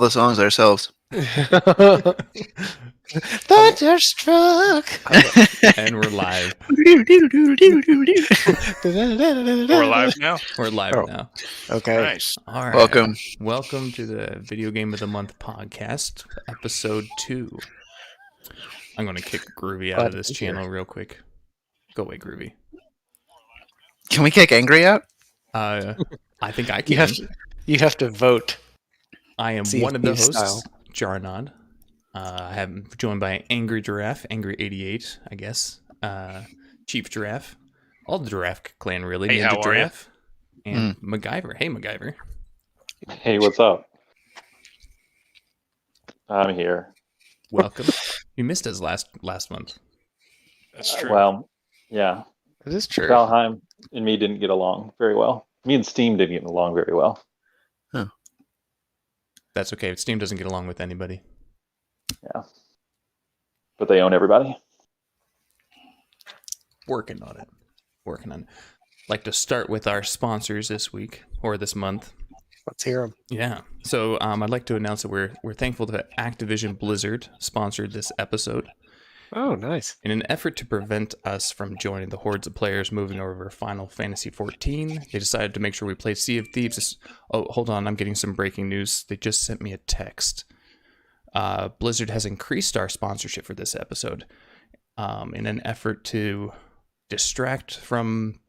the songs ourselves. Thunderstruck. And we're live. We're live now? We're live Oh. now. Okay. Nice. All right. Welcome. Welcome to the Video Game of the Month podcast, episode 2. I'm going to kick Groovy out Glad of to this be here. channel real quick. Go away, Groovy. Can we kick Angry out? I think I You can. you have to vote. I am See one of the Thieves hosts, style. Jarnod. I am joined by Angry Giraffe, Angry 88, I guess. Chief Giraffe, all the Giraffe clan really. Hey, Ninja how are ya? Giraffe, and MacGyver. Hey, MacGyver. Hey, what's up? I'm here. Welcome. You missed us last month. That's true. Well, yeah. It is true. Valheim and me didn't get along very well. Me and Steam didn't get along very well. That's okay. Steam doesn't get along with anybody. Yeah. But they own everybody. Working on it. Like to start with our sponsors this week or this month. Let's hear them. Yeah. So I'd like to announce that we're thankful that Activision Blizzard sponsored this episode. Oh, nice. In an effort to prevent us from joining the hordes of players moving over Final Fantasy XIV, they decided to make sure we played Sea of Thieves. Oh, hold on. I'm getting some breaking news. They just sent me a text. Blizzard has increased our sponsorship for this episode in an effort to distract from...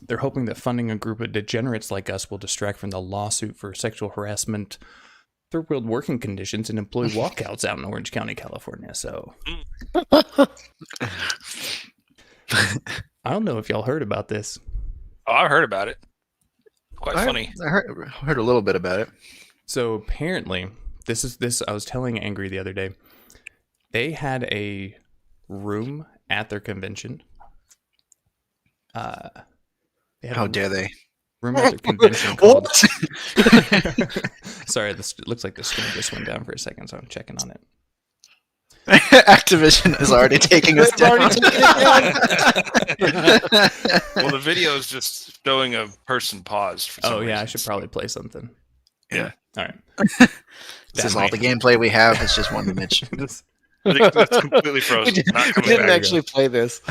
They're hoping that funding a group of degenerates like us will distract from the lawsuit for sexual harassment, third world working conditions, and employee walkouts out in Orange County, California. So... I don't know if y'all heard about this. Oh, I heard about it. Quite funny. I heard a little bit about it. So apparently, this I was telling Angry the other day. They had a room at their convention. They had How a dare they? room at their convention called... Sorry, this looks like the screen just went down for a second, so I'm checking on it. Activision is already taking us down. Well, the video is just showing a person paused for some Oh yeah, I reason. should probably play something. Yeah. All right. This is all the gameplay we have. It's just one image. I think it's completely frozen. We Not coming didn't back. actually play this.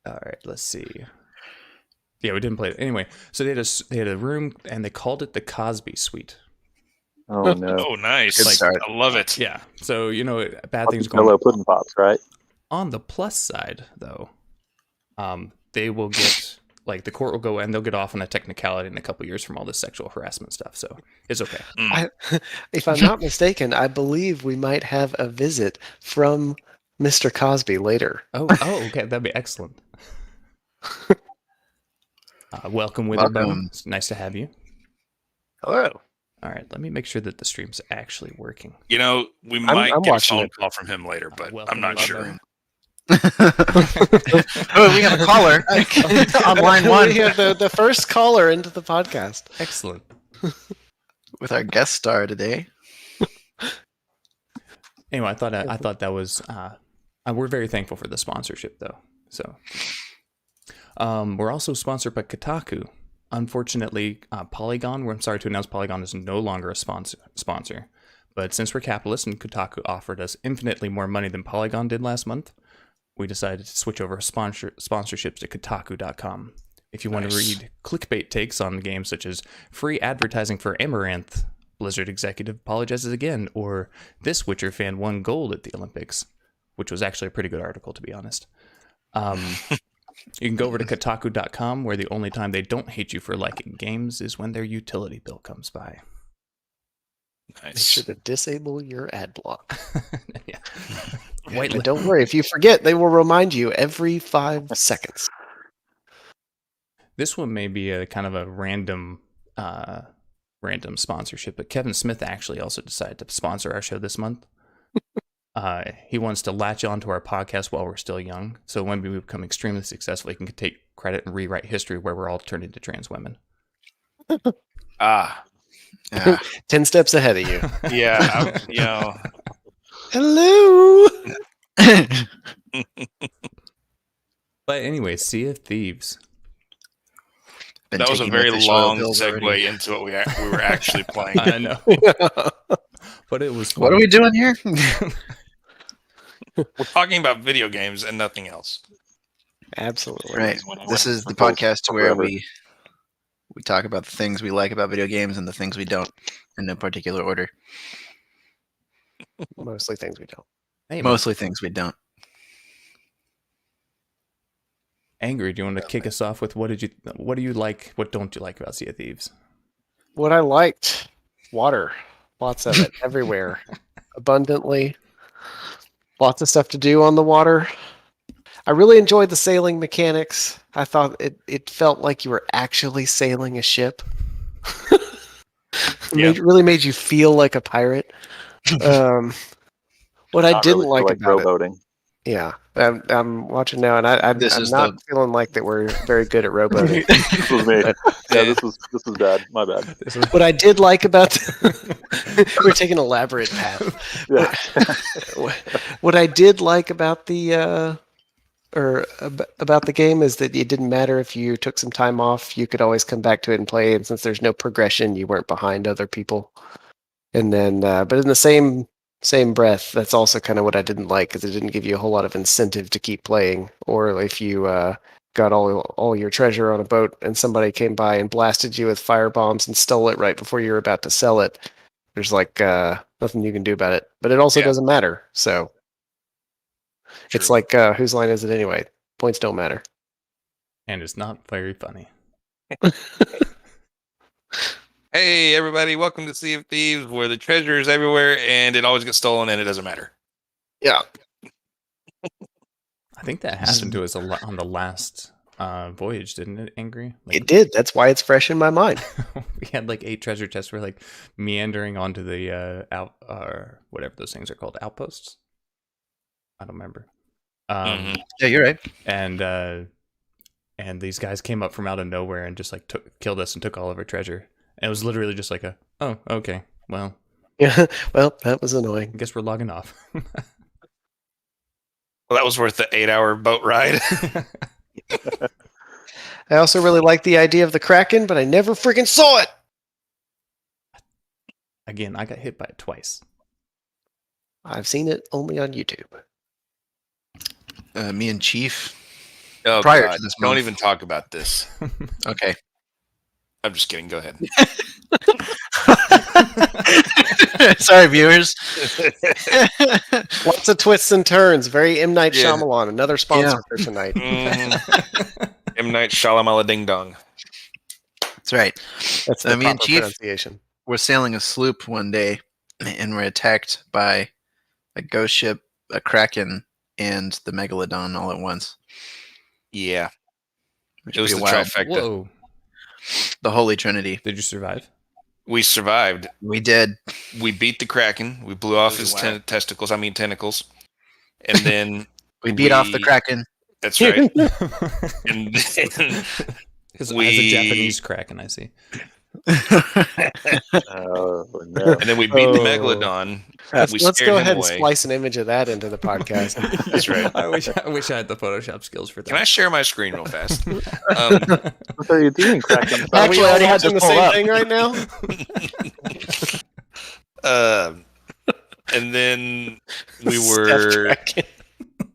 All right, let's see. Yeah, we didn't play it anyway. So they had a room and they called it the Cosby Suite. Oh, no. Oh, nice. Good start. I love it. Yeah. So bad things going Hello, Pudding Pops, right? on the plus side though. They will get the court will go and they'll get off on a technicality in a couple years from all this sexual harassment stuff. So it's okay. If I'm not mistaken, I believe we might have a visit from Mr. Cosby later. Oh, okay, that'd be excellent. Welcome, Witherbone. Welcome. It's nice to have you. Hello. All right, let me make sure that the stream's actually working. We might I'm get a watching phone it. call from him later, but Welcome, I'm not Witherbone. sure. Oh, we have a caller on line one We have the first caller into the podcast. Excellent. with our guest star today. Anyway, I thought that was we're very thankful for the sponsorship though. So we're also sponsored by Kotaku. Unfortunately, Polygon, I'm sorry to announce Polygon is no longer a sponsor. But since we're capitalists and Kotaku offered us infinitely more money than Polygon did last month, we decided to switch over sponsorships to Kotaku.com. If you want to read clickbait takes on games such as free advertising for Amaranth, Blizzard executive apologizes again, or this Witcher fan won gold at the Olympics, which was actually a pretty good article, to be honest. You can go over to Kotaku.com, where the only time they don't hate you for liking games is when their utility bill comes by. Make Nice. sure to disable your ad block. Yeah. And don't worry, if you forget, they will remind you every 5 seconds. This one may be a kind of a random sponsorship, but Kevin Smith actually also decided to sponsor our show this month. He wants to latch on to our podcast while we're still young, so when we become extremely successful, he can take credit and rewrite history where we're all turned into trans women. Yeah. 10 steps ahead of you. Yeah. Hello! But anyway, Sea of Thieves. been That was a taking very the fish oil long pills segue already. into what we were actually playing. I know, but it was fun. What are we doing here? We're talking about video games and nothing else. Absolutely. Right. This is the Goes podcast where forever. we talk about the things we like about video games and the things we don't, in no particular order. Mostly things we don't. Hey, Mostly things we don't. Angry, do you want to kick us off with what do you like, what don't you like about Sea of Thieves? What I liked, water. Lots of it everywhere. Abundantly. Lots of stuff to do on the water. I really enjoyed the sailing mechanics. I thought it felt like you were actually sailing a ship. Yeah. It really made you feel like a pirate. What I Not didn't really like for, about it, rowboating. yeah, I'm watching now, and I'm This is not feeling like that we're very good at rowboating. This was me. But- Yeah, this was bad. My bad. What I did like about we're taking an elaborate path. Yeah. What I did like about the about the game is that it didn't matter if you took some time off, you could always come back to it and play. And since there's no progression, you weren't behind other people. And then, but in the same breath, that's also kind of what I didn't like, because it didn't give you a whole lot of incentive to keep playing. Or if you got all your treasure on a boat and somebody came by and blasted you with fire bombs and stole it right before you were about to sell it, there's like nothing you can do about it. But it also doesn't matter. So it's True. like whose line is it anyway? Points don't matter. And it's not very funny. Hey, everybody, welcome to Sea of Thieves, where the treasure is everywhere and it always gets stolen and it doesn't matter. Yeah. I think that happened to us a lot on the last voyage, didn't it, Angry? It did. That's why it's fresh in my mind. We had like 8 treasure chests. We're like meandering onto the whatever those things are called, outposts. I don't remember. Yeah, you're right. And these guys came up from out of nowhere and just like killed us and took all of our treasure. And it was literally just like oh, okay, well, Yeah. Well, that was annoying. I guess we're logging off. Well, that was worth the 8-hour boat ride. I also really like the idea of the Kraken, but I never freaking saw it. Again, I got hit by it twice. I've seen it only on YouTube. Me and Chief. Oh, Prior God. to this Don't month. even talk about this. Okay. I'm just kidding. Go ahead. Sorry, viewers. Lots of twists and turns. Very M. Night Yeah. Shyamalan, another sponsor for tonight. M. Night Shyamalan Ding Dong. That's right. That's the Me and proper Chief pronunciation. We're sailing a sloop one day, and we're attacked by a ghost ship, a kraken, and the megalodon all at once. Yeah. Which It was would the be wild. trifecta. Whoa! The Holy Trinity. Did you survive? We survived. We did. We beat the Kraken. We blew off his Wow. tentacles. And then We beat off the We- kraken. that's right. And then As a We- Japanese Kraken, I see. Oh, no. and then we beat the Oh. megalodon. Let's We go scared him ahead and away. splice an image of that into the podcast. That's right. I wish I had the Photoshop skills for that. Can I share my screen real fast? What are you doing, Kraken? Are Actually, we I all already had watching the this pulled same up. thing right now? And then we Steph were, Kraken.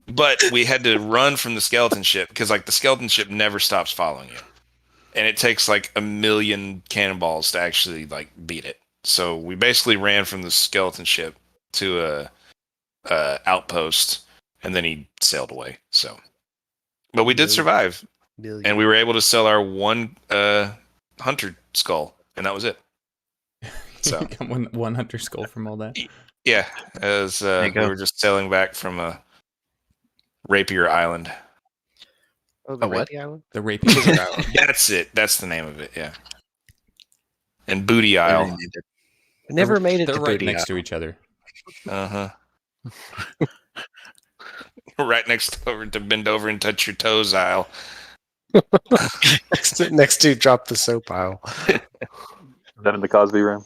but we had to run from the skeleton ship because like the skeleton ship never stops following you, and it takes like 1 million cannonballs to actually like beat it. So we basically ran from the skeleton ship to a outpost, and then he sailed away. So, but we did survive, and we were able to sell our one hunter skull, and that was it. So You got one hunter skull from all that. yeah, as There you we go. were just sailing back from a Rapier Island. Oh, the A what? Rapey Island? The Rapier Island. That's it. That's the name of it. Yeah. And Booty I Isle. renamed it. I never made it They're to right Booty next Isle. to each other. Uh huh. Right over to bend over and touch your toes aisle. next to drop the soap aisle. Is that in the Cosby room?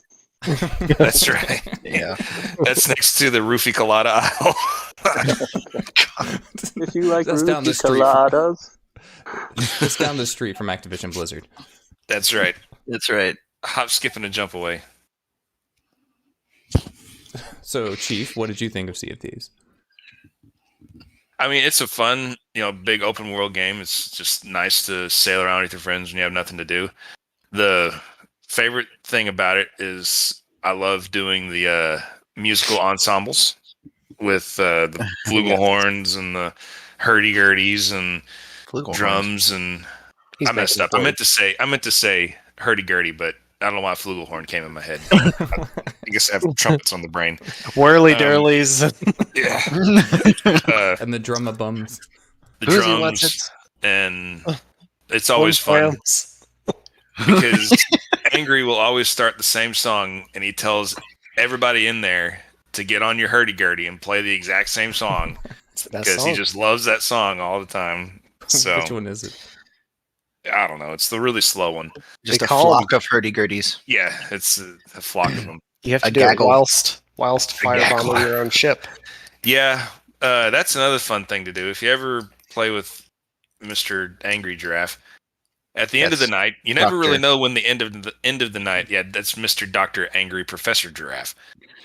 That's right. Yeah. That's next to the Roofie Colada aisle. If you like That's down the Ruthie street. Coladas. It's down the street from Activision Blizzard. That's right. That's right. Hop, skip, and a jump away. So, Chief, what did you think of Sea of Thieves? I mean, it's a fun, big open world game. It's just nice to sail around with your friends when you have nothing to do. The favorite thing about it is I love doing the musical ensembles with the flugelhorns and the hurdy-gurdies and Flugelhorns. drums and He's I messed making up. a I point. meant to say hurdy-gurdy, but I don't know why flugelhorn came in my head. I guess I have trumpets on the brain. Whirly dirlies. Yeah. And the drumma bums. The Boozy, what's drums, it? and it's always fun because Angry will always start the same song, and he tells everybody in there to get on your hurdy-gurdy and play the exact same song It's the best because he song. just loves that song all the time. So Which one is it? I don't know. It's the really slow one. Just They a call 'em- flock of hurdy-gurdies. Yeah, it's a flock of them. You have to A do it gaggle. whilst gaggle. firebombing your own ship. Yeah, that's another fun thing to do. If you ever play with Mr. Angry Giraffe, at the end of the Yes, night, you never really Doctor. know when the end of the night. Yeah, that's Mr. Dr. Angry Professor Giraffe.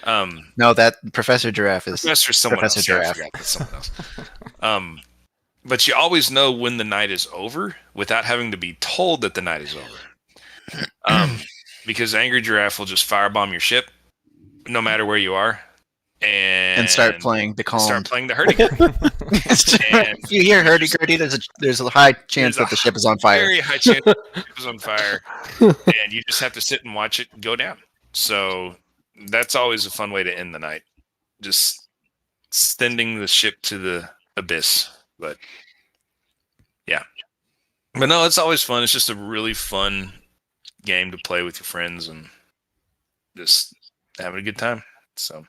No, that Professor Giraffe is Professor someone Professor else. Yeah, I Giraffe. forgot that's someone else. But you always know when the night is over without having to be told that the night is over. Because Angry Giraffe will just firebomb your ship, no matter where you are, and start playing the calm. Start playing the hurdy-gurdy. If you hear hurdy-gurdy, there's a high chance that the ship is on fire. Very high chance the ship is on fire, and you just have to sit and watch it go down. So that's always a fun way to end the night, just sending the ship to the abyss. But yeah, but no, it's always fun. It's just a really fun game to play with your friends and just having a good time. So,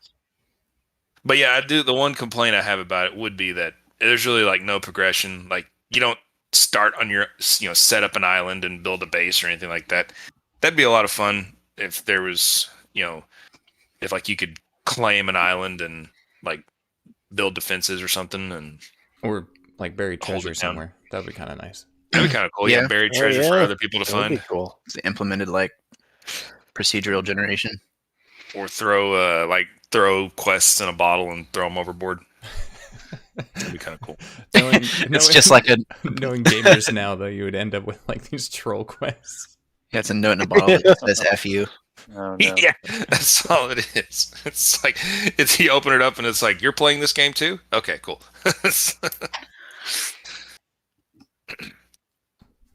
but yeah, I do. The one complaint I have about it would be that there's really like no progression. Like you don't start on your, set up an island and build a base or anything like that. That'd be a lot of fun if there was, if like you could claim an island and like build defenses or something and Or like buried Hold treasure it down. somewhere. That'd be kind of nice. that'd be kind of cool. Yeah, Yeah. buried Oh, treasure for yeah. other people to That would be find, cool. It's implemented like procedural generation. or throw quests in a bottle and throw them overboard. That'd be kind of cool. It's just like a knowing gamers now, though, you would end up with like these troll quests. it's a note in a bottle that says "F you." Oh, no. Yeah, that's all it is. It's like you open it up and it's like, you're playing this game too? Okay, cool.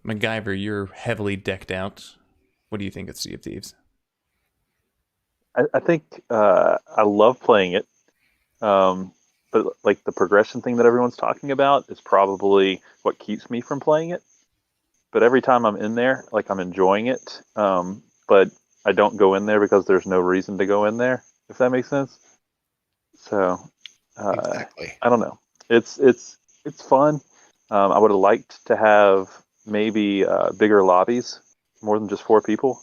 MacGyver, you're heavily decked out. What do you think of Sea of Thieves? I think I love playing it, but like the progression thing that everyone's talking about is probably what keeps me from playing it. But every time I'm in there, like I'm enjoying it, but I don't go in there because there's no reason to go in there. If that makes sense. So Exactly. I don't know. It's fun. I would have liked to have maybe bigger lobbies, more than just 4 people,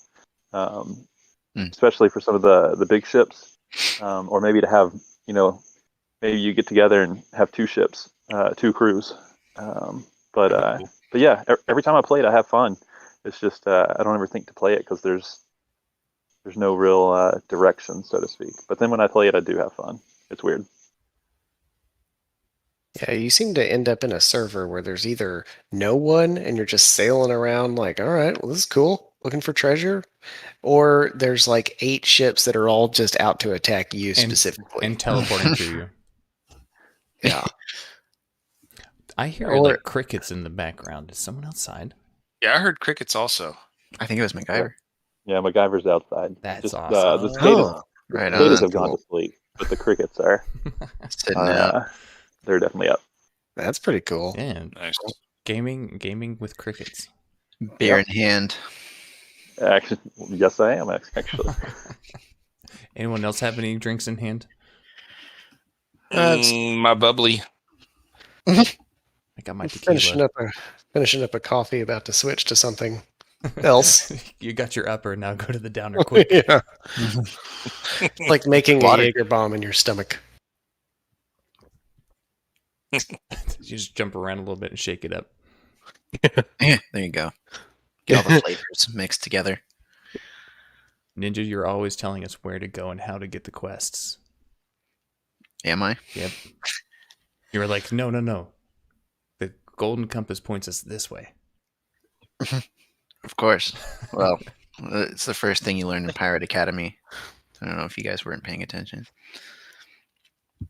especially for some of the big ships, or maybe to have maybe you get together and have 2 ships, 2 crews. But yeah, every time I play it, I have fun. It's just I don't ever think to play it because there's no real direction, so to speak. But then when I play it, I do have fun. It's weird. Yeah, you seem to end up in a server where there's either no one and you're just sailing around like, all right, well, this is cool, looking for treasure, or there's like 8 ships that are all just out to attack you specifically. And teleporting to you. Yeah. I hear Or- like crickets in the background. Is someone outside? Yeah, I heard crickets also. I think it was MacGyver. Yeah, MacGyver's outside. That's Just, awesome. the cicadas, Oh, right cicadas on. have gone to sleep, but the crickets are Sitting out. they're definitely up. That's pretty cool. Yeah, Nice. gaming with crickets. Beer in hand. Actually, yes, I am actually. Anyone else have any drinks in hand? My bubbly. I got my Finishing tequila. up a coffee, about to switch to something else. You got your upper, now go to the downer quick. Yeah. Like making Water. a Jaeger bomb in your stomach. You just jump around a little bit and shake it up. Yeah, there you go. Get all the flavors mixed together. Ninja, you're always telling us where to go and how to get the quests. Am I? Yep. You were like, no. The golden compass points us this way. Of course. Well, it's the first thing you learn in Pirate Academy. I don't know if you guys weren't paying attention.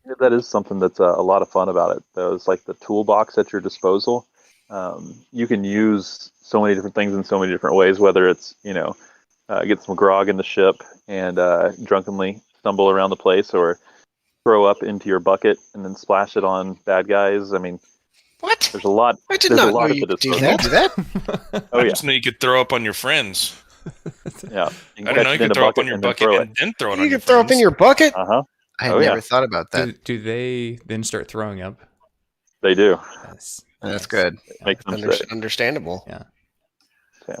Yeah, that is something that's a lot of fun about it, though. It's like the toolbox at your disposal. You can use so many different things in so many different ways, whether it's, get some grog in the ship and drunkenly stumble around the place, or throw up into your bucket and then splash it on bad guys. I mean, What? there's a lot. I did There's not a lot know at you the could do disposal. that. Oh I yeah, just knew you could throw up on your friends. yeah. You can I didn't catch know you it in could a throw up bucket on your and then bucket throw it. and then throw it on You your can throw up in friends. your bucket. I had Oh, yeah. never thought about that. Do they then start throwing up? They do. Yes. That's Yes. good. It makes them sick. Understandable. Yeah. Yeah.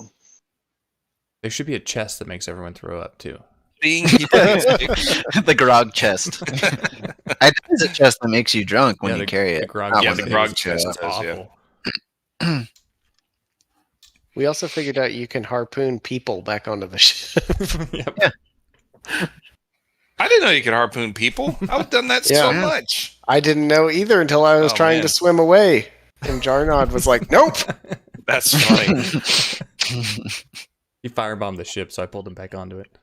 There should be a chest that makes everyone throw up too. Seeing people get sick. The grog chest. I think it's a chest that makes you drunk when Yeah, you the- carry the it. grog Not Yeah, one the that grog makes you chest throw up. does, yeah. Awful. We also figured out you can harpoon people back onto the ship. Yep. Yeah. I didn't know you could harpoon people. I've done that so Yeah. much. I didn't know either until I was Oh, trying man. to swim away. And Jarnod was like, nope. That's funny. He firebombed the ship, so I pulled him back onto it.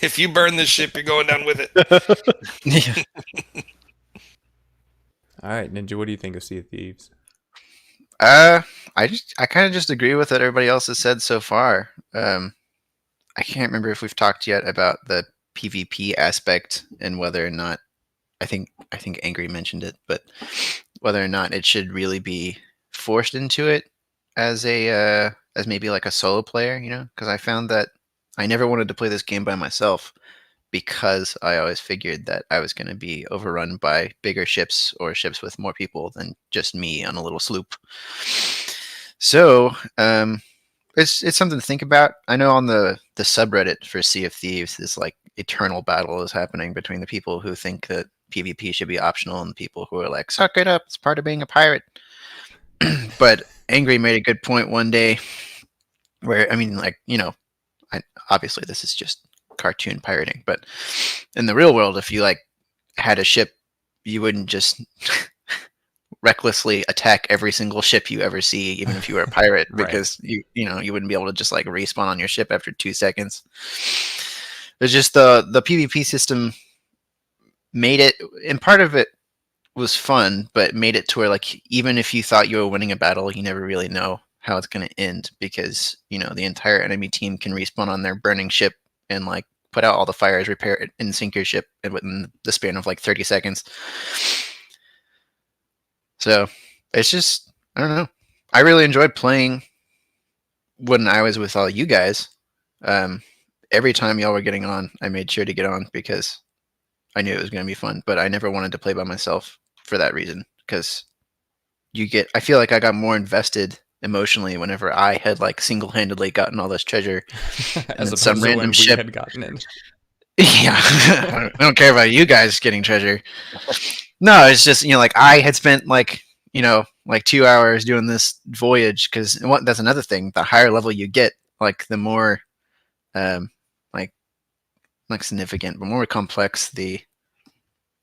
If you burn this ship, you're going down with it. Yeah. All right, Ninja, what do you think of Sea of Thieves? I kind of just agree with what everybody else has said so far. I can't remember if we've talked yet about the PvP aspect and whether or not I think Angry mentioned it, but whether or not it should really be forced into it as as maybe like a solo player, because I found that I never wanted to play this game by myself because I always figured that I was going to be overrun by bigger ships or ships with more people than just me on a little sloop. So it's something to think about. I know on the subreddit for Sea of Thieves, this like eternal battle is happening between the people who think that PvP should be optional and the people who are like, suck it up, it's part of being a pirate. But Angry made a good point one day where, I mean, like, obviously this is just cartoon pirating, but in the real world, if you like had a ship, you wouldn't just recklessly attack every single ship you ever see, even if you were a pirate, Right. because you wouldn't be able to just like respawn on your ship after 2 seconds. There's just the PvP system made it, and part of it was fun, but made it to where like even if you thought you were winning a battle, you never really know how it's going to end, because the entire enemy team can respawn on their burning ship and like put out all the fires, repair it, and sink your ship within the span of like 30 seconds. So it's just, I don't know. I really enjoyed playing when I was with all you guys. Every time y'all were getting on, I made sure to get on because I knew it was going to be fun, but I never wanted to play by myself for that reason, because I feel like I got more invested emotionally whenever I had like single-handedly gotten all this treasure As then opposed some to when random we ship- had gotten in. Yeah. I don't care about you guys getting treasure. No, it's just, like I had spent like 2 hours doing this voyage, because that's another thing. The higher level you get, like the more like significant, but more complex the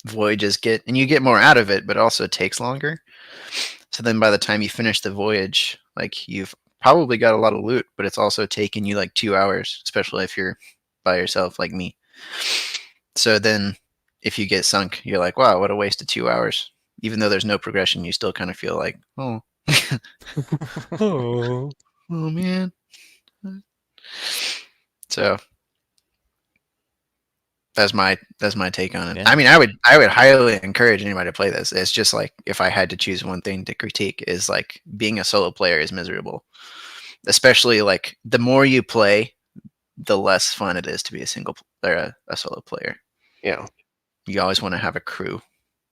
voyages get, and you get more out of it, but also it takes longer. So then by the time you finish the voyage, like you've probably got a lot of loot, but it's also taken you like 2 hours, especially if you're by yourself like me. So then if you get sunk, you're like, wow, what a waste of 2 hours. Even though there's no progression, you still kind of feel like, oh, Oh. oh man. So that's my take on it. Yeah. I mean, I would highly encourage anybody to play this. It's just like, if I had to choose one thing to critique, is like being a solo player is miserable. Especially like the more you play, the less fun it is to be a solo player. Yeah. You always want to have a crew.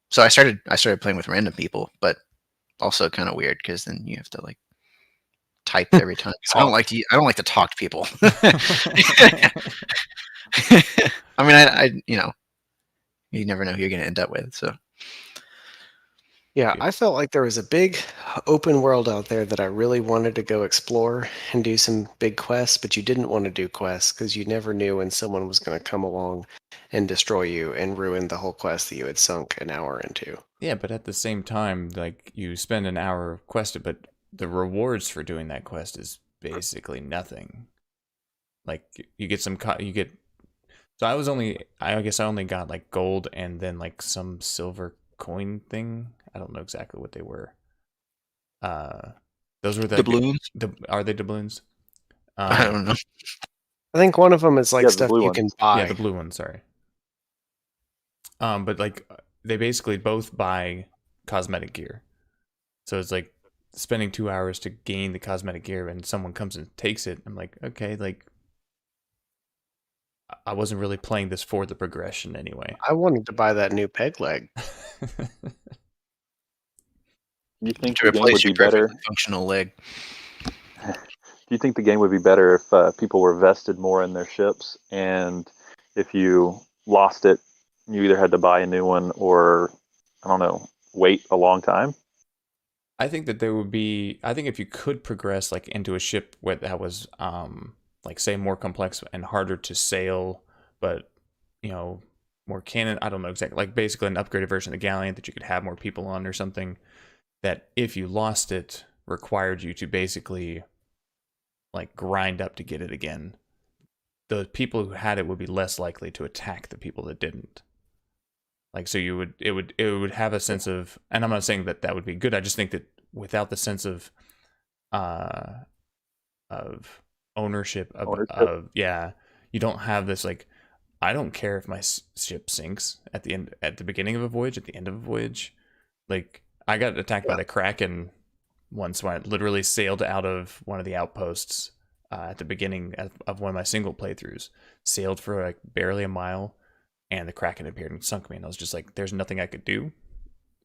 So I started playing with random people, but also kind of weird because then you have to like type every time. I don't like to talk to people. I mean, you never know who you're going to end up with. So Yeah, I felt like there was a big open world out there that I really wanted to go explore and do some big quests, but you didn't want to do quests because you never knew when someone was going to come along and destroy you and ruin the whole quest that you had sunk an hour into. Yeah, but at the same time, like you spend an hour quested, but the rewards for doing that quest is basically nothing. Like you get you get. So I guess I only got like gold and then like some silver coin thing. I don't know exactly what they were. Uh, those were Doubloons? are they doubloons? I don't know. I think one of them is like Yeah, the stuff blue you one. can buy. Yeah, the blue ones. Sorry. But like they basically both buy cosmetic gear. So it's like spending 2 hours to gain the cosmetic gear, and someone comes and takes it. I'm like, okay, like I wasn't really playing this for the progression anyway. I wanted to buy that new peg leg. You think To the game would replace be your better? perfectly functional leg. Do you think the game would be better if people were vested more in their ships, and if you lost it, you either had to buy a new one or, I don't know, wait a long time? I think that there would be. I think if you could progress like into a ship where that was, like say more complex and harder to sail, but you know more cannon. I don't know exactly. Like basically an upgraded version of the galleon that you could have more people on or something. That if you lost it, required you to basically like grind up to get it again. The people who had it would be less likely to attack the people that didn't. Like so it would have a sense of, and I'm not saying that that would be good. I just think that without the sense uh of ownership of yeah, you don't have this like I don't care if my ship sinks at the beginning of a voyage, at the end of a voyage. Like I got attacked by the Kraken once when I literally sailed out of one of the outposts at the beginning of one of my single playthroughs. Sailed for like barely a mile, and the Kraken appeared and sunk me. And I was just like, "There's nothing I could do."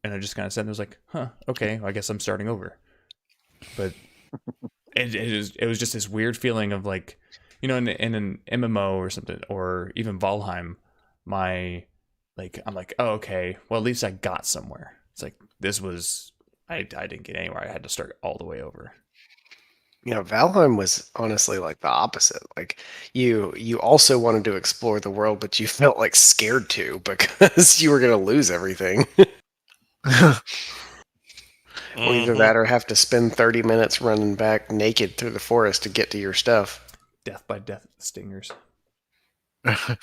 And I just kind of said, "I was like, huh, okay, well, I guess I'm starting over." But it was just this weird feeling of like, in an MMO or something, or even Valheim, my I'm like, oh, okay, well at least I got somewhere. It's like this was I didn't get anywhere. I had to start all the way over. Valheim was honestly like the opposite. Like you also wanted to explore the world, but you felt like scared to because you were going to lose everything. Or either that or have to spend 30 minutes running back naked through the forest to get to your stuff. Death by death stingers. Oh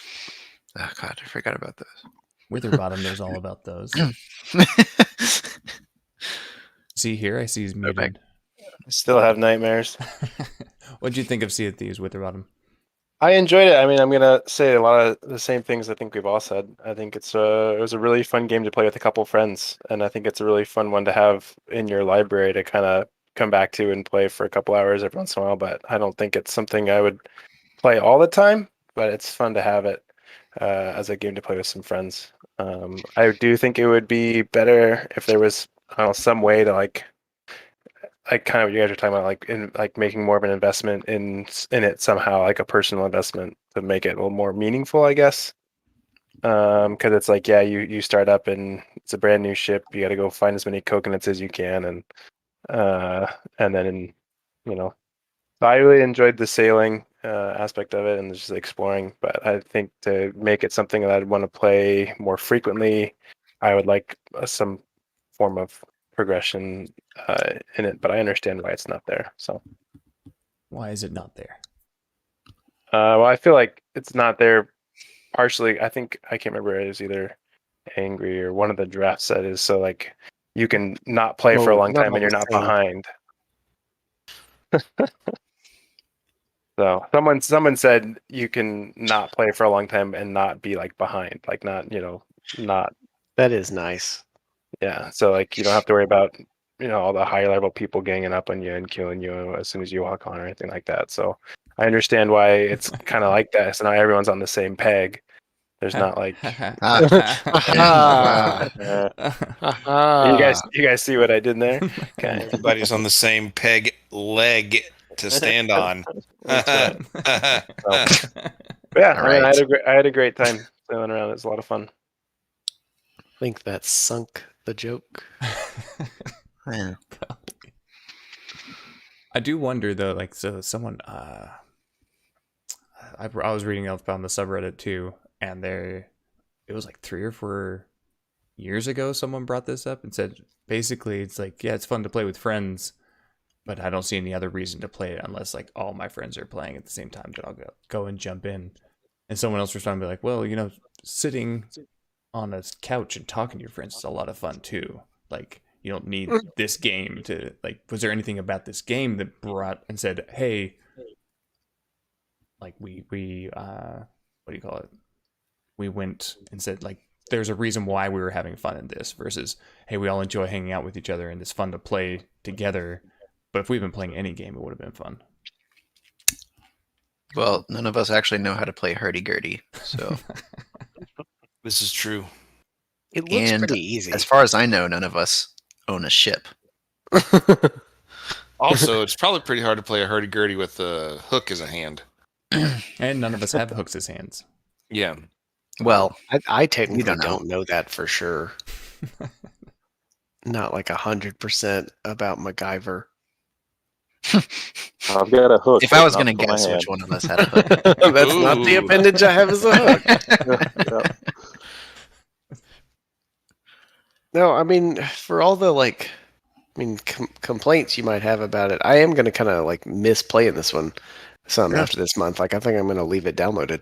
God, I forgot about those. Witherbottom knows all about those. See here, I see he's muted. I still have nightmares. What'd you think of Sea of Thieves, Witherbottom? I enjoyed it. I mean, I'm gonna say a lot of the same things I think we've all said. I think it was a really fun game to play with a couple friends, and I think it's a really fun one to have in your library to kind of come back to and play for a couple hours every once in a while. But I don't think it's something I would play all the time. But it's fun to have it as a game to play with some friends. I do think it would be better if there was, I don't know, some way to like kind of what you guys are talking about, like making more of an investment in it somehow, like a personal investment to make it a little more meaningful, I guess. Because it's like, yeah, you start up and it's a brand new ship. You got to go find as many coconuts as you can, and then so I really enjoyed the sailing aspect of it and just exploring. But I think to make it something that I'd want to play more frequently, I would like some form of progression in it. But I understand why it's not there. So Why is it not there? well, I feel like it's not there partially. I think I can't remember. It is either angry or one of the drafts that is so like you can not play for a long not time and you're not all the behind. So someone said you can not play for a long time and not be like behind, like not not That is nice. yeah. So like you don't have to worry about all the higher level people ganging up on you and killing you as soon as you walk on or anything like that. So I understand why it's kind of like that. So now everyone's on the same peg. There's not like Ah. you guys see what I did there? Okay. Everybody's on the same peg leg to stand on. That's right. But yeah, I mean, I had a great time sailing around. It was a lot of fun. I think that sunk the joke. Yeah. I do wonder though, like, so someone, I was reading up on the subreddit too, and it was like 3 or 4 years ago, someone brought this up and said basically it's like, yeah, it's fun to play with friends, but I don't see any other reason to play it unless like all my friends are playing at the same time that I'll go and jump in. And someone else responded like, well, sitting on a couch and talking to your friends is a lot of fun too. Like, you don't need this game to, like, was there anything about this game that brought and said, hey, like we what do you call it? We went and said like there's a reason why we were having fun in this versus, hey, we all enjoy hanging out with each other and it's fun to play together. But if we've been playing any game, it would have been fun. Well, none of us actually know how to play hurdy-gurdy, so. This is true. It looks And pretty easy. as far as I know, none of us own a ship. Also, it's probably pretty hard to play a hurdy-gurdy with a hook as a hand. And none of us have hooks as hands. Yeah. Well, I technically don't know. don't know that for sure. Not like 100% about MacGyver. I've got a hook. if I was but going to not for my guess hand. which one of us had a hook. That's not the Ooh. appendage I have as a hook. Yeah. No, I mean, for all the complaints you might have about it, I am going to kind of like miss playing this one some Yeah. after this month. Like, I think I'm going to leave it downloaded.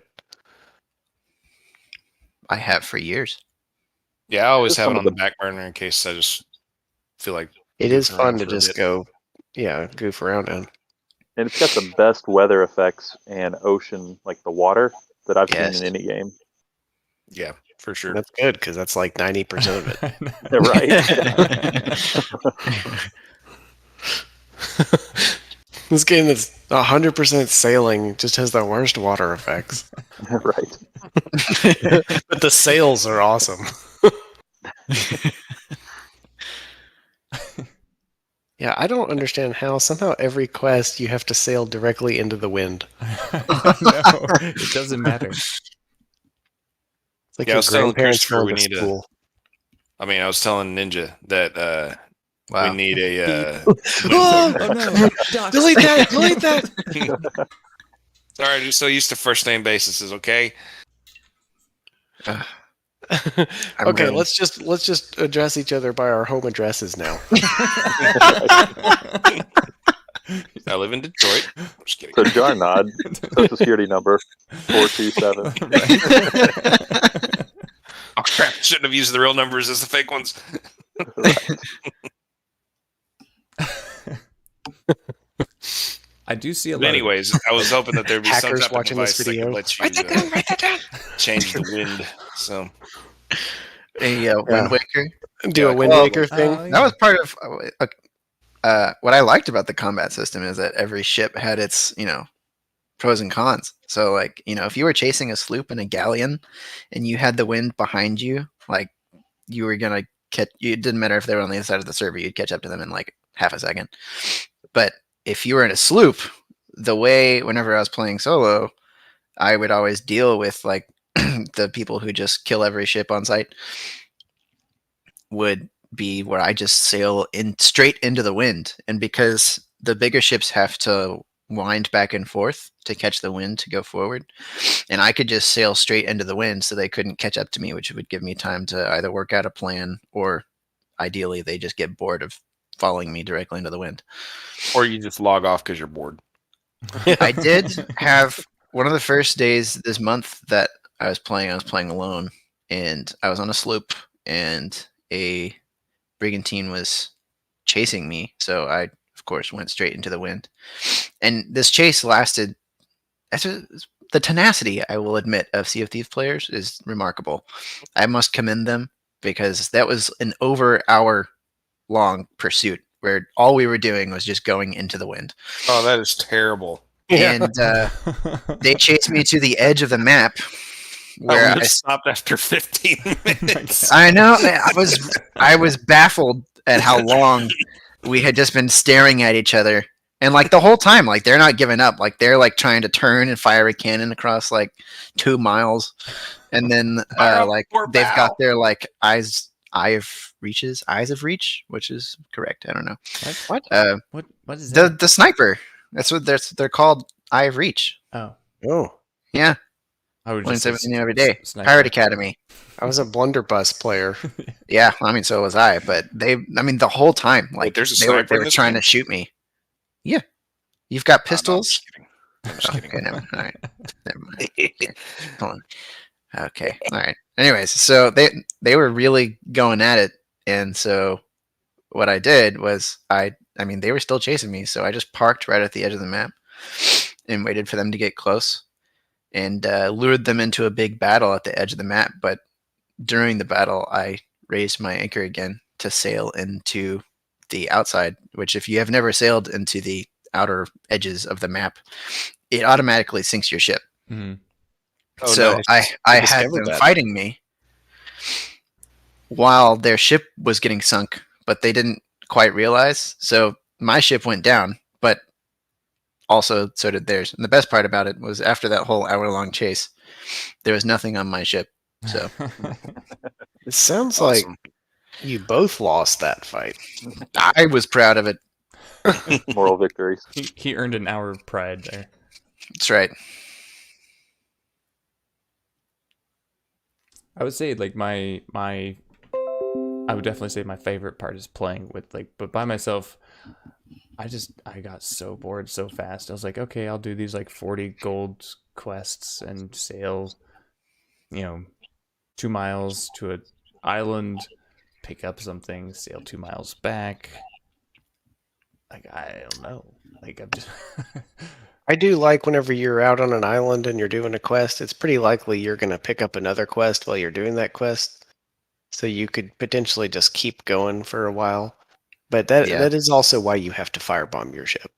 I have for years. Yeah, I always Just have some it of on the the- back burner in case I just feel like It is goofing fun around to for a just bit. go, goof around in. And it's got the best weather effects and ocean, like the water, that I've Yes. seen in any game. Yeah, for sure. That's good because that's like 90% of it. Right. This game that's 100% sailing just has the worst water effects. Right. But the sails are awesome. Yeah, I don't understand how somehow every quest you have to sail directly into the wind. No, it doesn't matter. It's like Yeah, I your was telling grandparents Christopher going we to need school. I was telling Ninja that Wow. we need a Oh, Oh no! Ducks. delete that! Delete that! Sorry, I'm so used to first name bases, okay? I'm Okay, ruined. let's just address each other by our home addresses now. I live in Detroit. I'm just kidding. So Jarnod, social security number 427. Oh crap, shouldn't have used the real numbers as the fake ones. I do see a But lot. anyways, I was hoping that there'd be some Hackers type of watching this device that video. could let you change the wind. So a Wind Waker. Do Yeah, a Wind well, Waker thing. That was part of what I liked about the combat system is that every ship had its, pros and cons. So like, if you were chasing a sloop and a galleon and you had the wind behind you, like you were going to catch, it didn't matter if they were on the other side of the server, you'd catch up to them in like half a second. But if you were in a sloop, the way whenever I was playing solo, I would always deal with like the people who just kill every ship on sight would be where I just sail in straight into the wind. And because the bigger ships have to wind back and forth to catch the wind to go forward, and I could just sail straight into the wind so they couldn't catch up to me, which would give me time to either work out a plan or ideally they just get bored of following me directly into the wind. or you just log off because you're bored. I did have one of the first days this month that I was playing alone, and I was on a sloop and a brigantine was chasing me. So I, of course, went straight into the wind. And this chase lasted. The tenacity, I will admit, of Sea of Thieves players is remarkable. I must commend them because that was an over hour long pursuit where all we were doing was just going into the wind. Oh, that is terrible. And they chased me to the edge of the map where I stopped after 15 minutes. I know. I was baffled at how long we had just been staring at each other, and like the whole time, like they're not giving up. Like they're like trying to turn and fire a cannon across like 2 miles, and then Fire up like your they've bow. got their like eyes Eyes of Reach, which is correct. I don't know. What? Uh, What is that? the sniper. That's what they're called. Eye of Reach. Oh, Oh, Yeah, I would learn just say something new every day. sniper. Pirate Academy. I was a blunderbuss player. Yeah, I mean, so was I. But the whole time, like there's a they were sniper in this trying game? to shoot me. Yeah, you've got No, I'm pistols. just kidding. I'm just kidding. Okay, all right, never mind. Okay, hold on. Okay, all right. Anyways, so they were really going at it, and so what I did was they were still chasing me, so I just parked right at the edge of the map and waited for them to get close and lured them into a big battle at the edge of the map. But during the battle, I raised my anchor again to sail into the outside, which if you have never sailed into the outer edges of the map, it automatically sinks your ship. Mhm. Oh, So nice. I I had discovered them that. fighting me while their ship was getting sunk, but they didn't quite realize. So my ship went down, but also so did theirs. And the best part about it was after that whole hour-long chase, there was nothing on my ship. So It sounds Awesome. like you both lost that fight. I was proud of it. Moral victories. he earned an hour of pride there. That's right. I would say like my I would definitely say my favorite part is playing with but by myself. I got so bored so fast. I was like, okay, I'll do these like 40 gold quests and sail, 2 miles to an island, pick up something, sail 2 miles back. Like I don't know. Like I'm just I do like whenever you're out on an island and you're doing a quest, it's pretty likely you're going to pick up another quest while you're doing that quest. So you could potentially just keep going for a while. But Yeah. that is also why you have to firebomb your ship.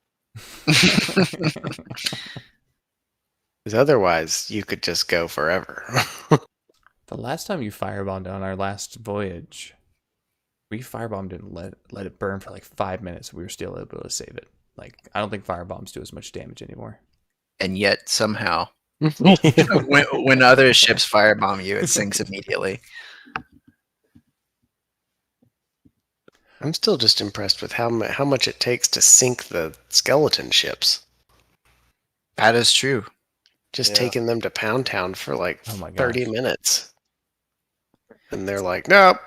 Because otherwise, you could just go forever. The last time you firebombed on our last voyage, we firebombed and let it burn for like 5 minutes. We were still able to save it. Like I don't think firebombs do as much damage anymore. And yet somehow, when other ships firebomb you, it sinks immediately. I'm still just impressed with how much it takes to sink the skeleton ships. That is true. Just Yeah. taking them to Pound Town for like Oh my 30 gosh. minutes. And they're like, nope,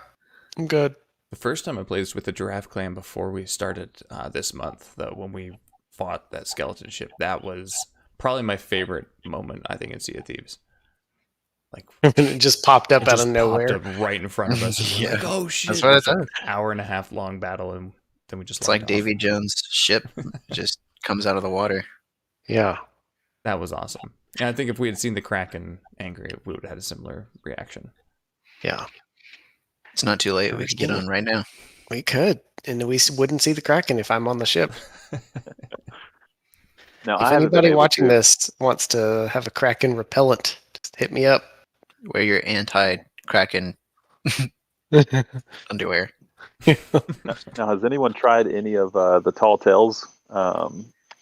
I'm good. The first time I played this with the Giraffe Clan before we started this month, though, when we fought that skeleton ship, that was probably my favorite moment, I think, in Sea of Thieves. Like, And it just popped up it out just of nowhere. popped up right in front of us. And we're Yeah. like, oh shit. That's what It it was like does. an hour and a half long battle, and then we just It's like logged off. Davy Jones' ship just comes out of the water. Yeah. That was awesome. And I think if we had seen the Kraken angry, we would have had a similar reaction. Yeah. It's not too late. We Never could get seen on right now. We could. And we wouldn't see the Kraken if I'm on the ship. Now, If I haven't been anybody able watching to- this wants to have a Kraken repellent, just hit me up. Wear your anti-Kraken underwear. Now, has anyone tried any of the Tall Tales,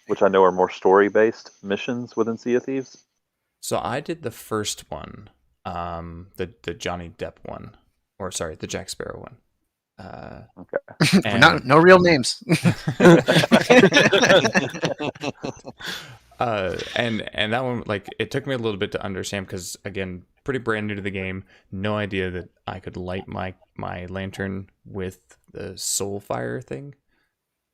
which I know are more story-based missions within Sea of Thieves? So I did the first one, the Johnny Depp one, or sorry, the Jack Sparrow one. Okay. And, No real names. and that one, like, it took me a little bit to understand because, again, pretty brand new to the game. No idea that I could light my lantern with the soul fire thing.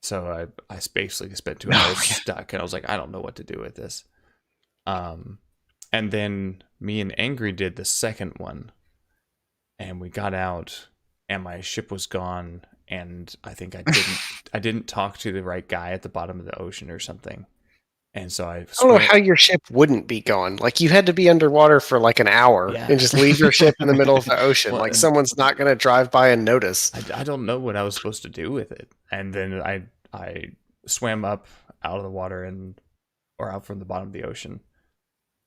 So I basically spent 2 hours stuck, and I was like, I don't know what to do with this. And then me and Angry did the second one, and we got out, and my ship was gone, and I think I didn't talk to the right guy at the bottom of the ocean or something. And so I don't know how your ship wouldn't be gone. Like, you had to be underwater for like an hour Yeah. and just leave your ship in the middle of the ocean. Well, like, and- someone's not going to drive by and notice. I don't know what I was supposed to do with it. And then I swam up out of the water or out from the bottom of the ocean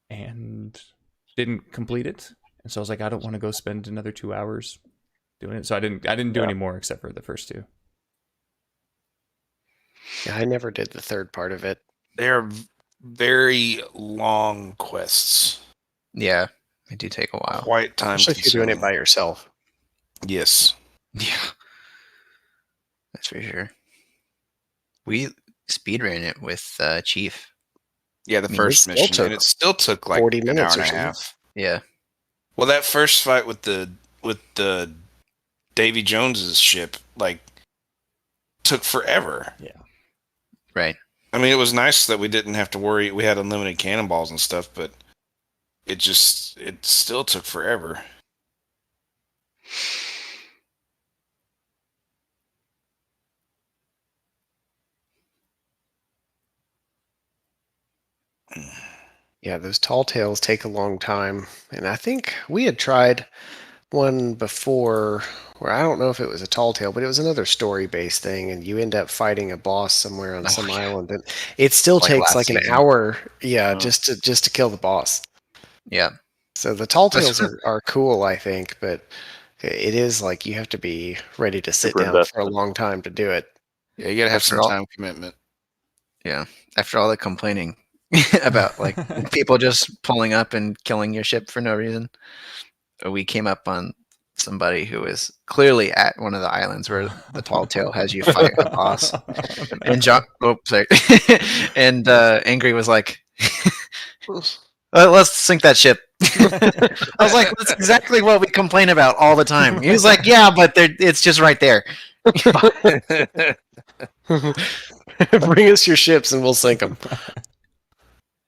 and didn't complete it. And so I was like, I don't want to go spend another 2 hours doing it. So I didn't do any more except for the first two. Yeah, I never did the third part of it. They're very long quests. Yeah, they do take a while. Quite time Especially if you're doing it consuming. by yourself. Yes. Yeah, that's for sure. We speedran it with Chief. Yeah, the I mean, first still mission, and took it still took like 40 an hour minutes and or a something. half. Yeah, Well, that first fight with the Davy Jones's ship like took forever. Yeah. right. I mean, it was nice that we didn't have to worry. We had unlimited cannonballs and stuff, but it still took forever. Yeah, those tall tales take a long time. And I think we had tried one before where I don't know if it was a tall tale, but it was another story based thing, and you end up fighting a boss somewhere on Oh, some yeah. island. And it still Like takes last like an season. hour, yeah, Oh. just to kill the boss. Yeah, So the tall That's- tales are cool, I think, but it is like you have to be ready to sit Super down for a invested. long time to do it. Yeah, you gotta have After some all- time commitment. yeah. After all the complaining about like people just pulling up and killing your ship for no reason, we came up on somebody who was clearly at one of the islands where the tall tale has you fight a boss. And John, oh, sorry. And Angry was like, let's sink that ship. I was like, that's exactly what we complain about all the time. He was like, yeah, but it's just right there. Bring us your ships and we'll sink them.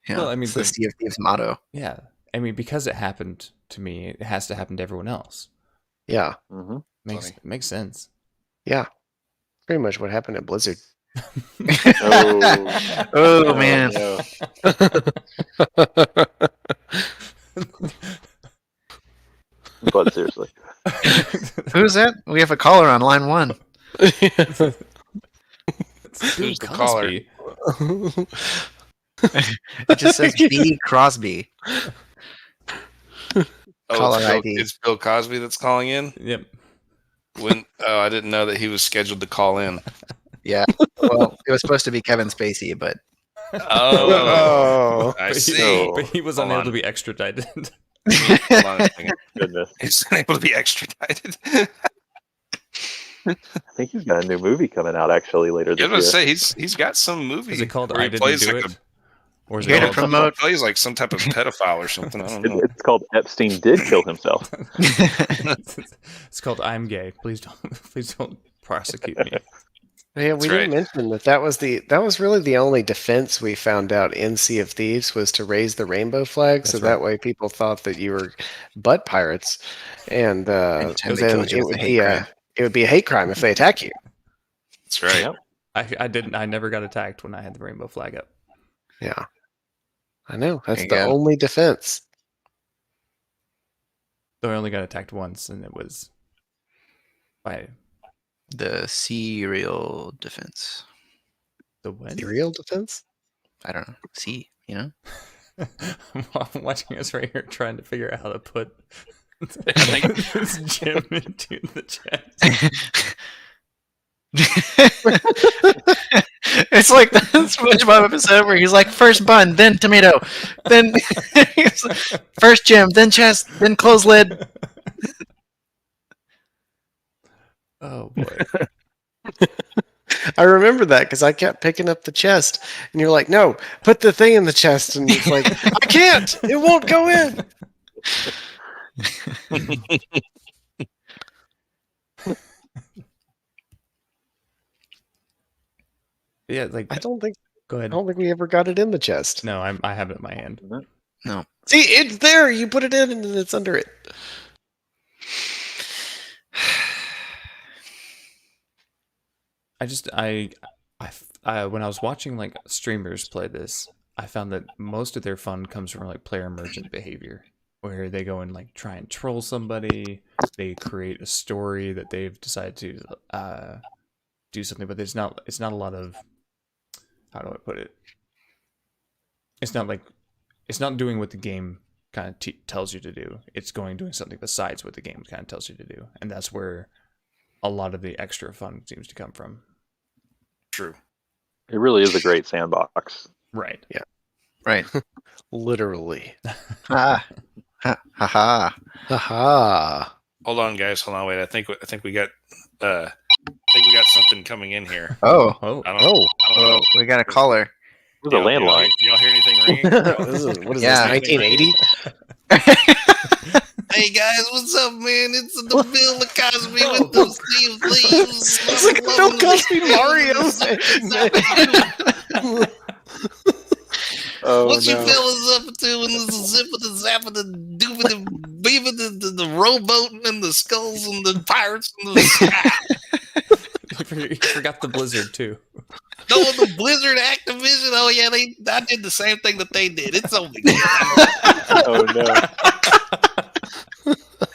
Yeah, Well, I mean, it's the Sea of Thieves motto. yeah. I mean, because it happened to me, it has to happen to everyone else. Yeah, Hmm. Makes sense. yeah. Pretty much what happened at Blizzard. Oh. Oh, man. No. But seriously, Who's that? We have a caller on line 1. It's Bill Who's the caller? Cosby. It just says B Crosby. Oh, Caller it's Bill, ID. it's Bill Cosby that's calling in. Yep. I didn't know that he was scheduled to call in. Yeah. Well, it was supposed to be Kevin Spacey, but Oh. I But he- see. Oh, But he was hold unable on. to be extradited. Hold on a second. goodness. He's unable to be extradited. I think he's got a new movie coming out actually later I was this gonna year. say he's got some movie. Is it called where I he Didn't plays Do like It? Or is Here it to called, promote- plays like some type of pedophile or something. I don't know. It's called Epstein Did Kill Himself. it's called I'm Gay. Please don't prosecute me. Yeah, we That's didn't mention that was really the only defense we found out in Sea of Thieves was to raise the rainbow flag, so That's that right. way people thought that you were butt pirates, and Anytime they then killed you it with a would hate be crime. it would be a hate crime if they attack you. That's right. Yep. I never got attacked when I had the rainbow flag up. Yeah, I know that's you the go. only defense. Though I only got attacked once, and it was by The serial defense. the what? The real defense. I don't know. C, you know? I'm watching us right here trying to figure out how to put think- this gem into the chest. It's like the SpongeBob episode where he's like, first bun, then tomato, then he's like, first gem, then chest, then close lid. Oh boy. I remember that because I kept picking up the chest, and you're like, "No, put the thing in the chest," and it's like, "I can't. It won't go in." Yeah, like I don't think go I ahead. don't think we ever got it in the chest. No, I have it in my hand. No. See, it's there. You put it in, and then it's under it. When I was watching like streamers play this, I found that most of their fun comes from like player emergent behavior, where they go and like try and troll somebody. They create a story that they've decided to do something, but it's not a lot of, how do I put it? It's not doing what the game kind of tells you to do. It's doing something besides what the game kind of tells you to do, and that's where a lot of the extra fun seems to come from. True. It really is a great sandbox. Right. Right. Literally. Ha ha ha ha. Haha. Hold on, guys. Hold on. Wait. I think we got something coming in here. Oh, Oh, I don't know. we got a caller. It was a landline. Y'all hear anything ringing? What is Yeah. this, 1980? Hey guys, what's up, man? It's the Bill Cosby with the Thieves. It's like Bill Cosby Mario. Oh, What you no. fellas up to in the zip of the zap of the doofing and beaving the rowboating and the skulls and the pirates and the sky? you forgot the Blizzard too. No, the Blizzard Activision. Oh yeah, I did the same thing that they did. It's only good. Oh no.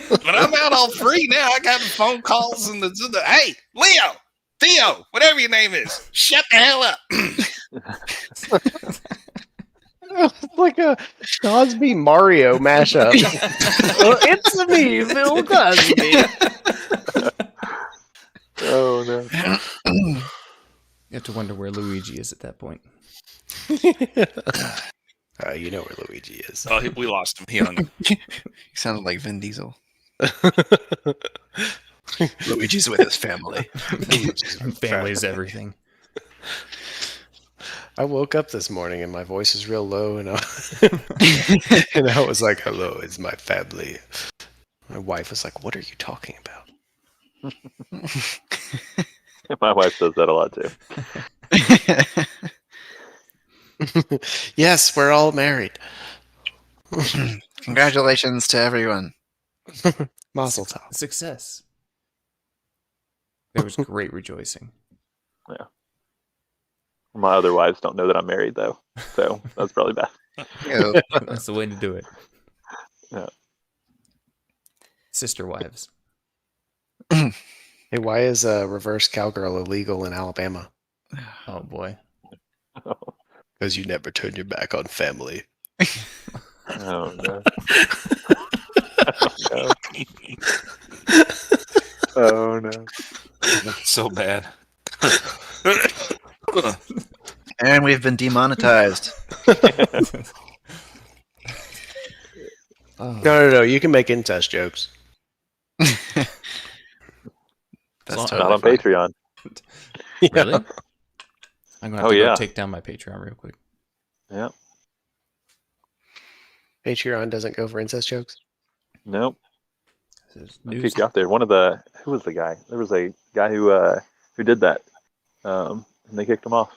But I'm out all free now. I got the phone calls and the hey, Leo, Theo, whatever your name is, shut the hell up. It's like a Cosby Mario mashup. Well, it's me, Bill Cosby. Oh no. You have to wonder where Luigi is at that point. You know where Luigi is. Oh, we lost him. He hung. He sounded like Vin Diesel. Luigi's with his family. Family's everything. I woke up this morning and my voice is real low, and I was like, "Hello, it's my family." My wife was like, "What are you talking about?" My wife does that a lot too. Yes, we're all married. Congratulations to everyone. Mazel tov. Success. There was great rejoicing. My other wives don't know that I'm married though, so that's probably bad. Ew. That's the way to do it. Yeah. Sister wives. Hey, why is reverse cowgirl illegal in Alabama? Oh boy. Because you never turn your back on family. Oh no. Oh no. So bad. And we've been demonetized. Oh. No. You can make incest jokes. That's Not totally Not on fine. Patreon. Really? I'm gonna have Oh, to go yeah. take down my Patreon real quick. Yeah. Patreon doesn't go for incest jokes. Nope. This is I news. kicked you out there. Who was the guy? There was a guy who did that. And they kicked him off.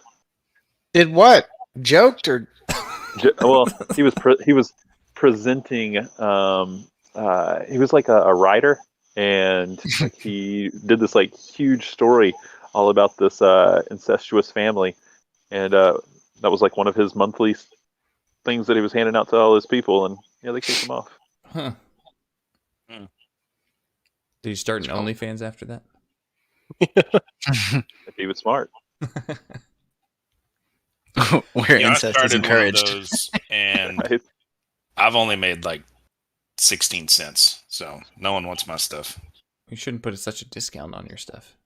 Did what? Joked or? Well, he was presenting. He was like a writer, and like he did this like huge story all about this incestuous family, and that was like one of his monthly things that he was handing out to all his people, and yeah, they kicked him off. Huh. Hmm. Did you start an OnlyFans after that? If he was smart. Where Yeah, I incest is started one of encouraged. those, and Right? I've only made like 16 cents, so no one wants my stuff. You shouldn't put such a discount on your stuff.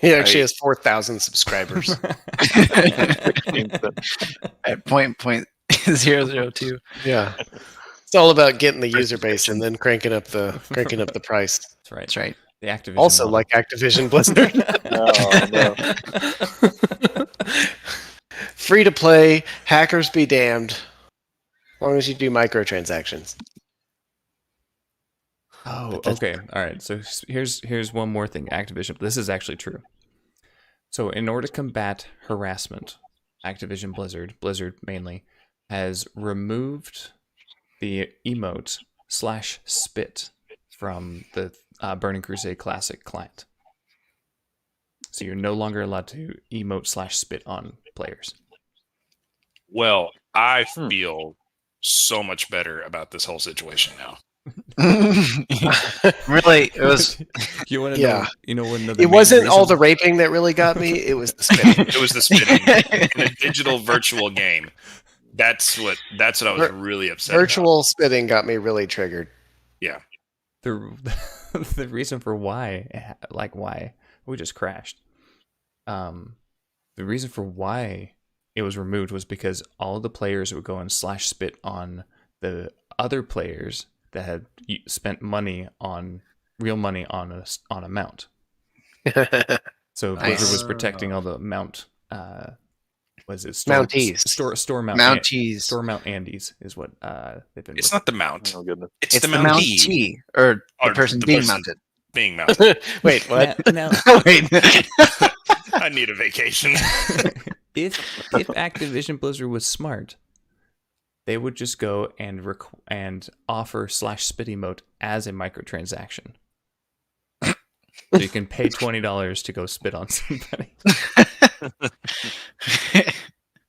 He actually has 4,000 subscribers. At point 002. Yeah. It's all about getting the user base and then cranking up the price. That's right. That's right. The Activision. Also, model. like Activision Blizzard. No. Free to play, hackers be damned. As long as you do microtransactions. Oh, okay. All right. So here's one more thing. Activision. This is actually true. So in order to combat harassment, Activision Blizzard mainly, has removed the emote /spit from the Burning Crusade Classic client. So you're no longer allowed to emote /spit on players. Well, I feel so much better about this whole situation now. Really, it was. You want to Yeah. know? You know when It wasn't all the raping that really got me. It was the spitting. It was the spitting in a digital virtual game. That's what I was really upset Virtual spitting got me really triggered. the reason for why we just crashed. The reason for why it was removed was because all the players would go and /spit on the other players that had spent real money on a mount. So Nice. Blizzard was protecting all the mount. Was it store Mounties. store mount? Mounties. Store mount Andes is what they've been. It's not the mount. Oh goodness. It's, It's the the Mountee Mountee, or the Or person the being person. mounted. being mounted. Wait, what? Now, Wait. I need a vacation. if Activision Blizzard was smart, they would just go and and offer /spit emote as a microtransaction. So you can pay $20 to go spit on somebody.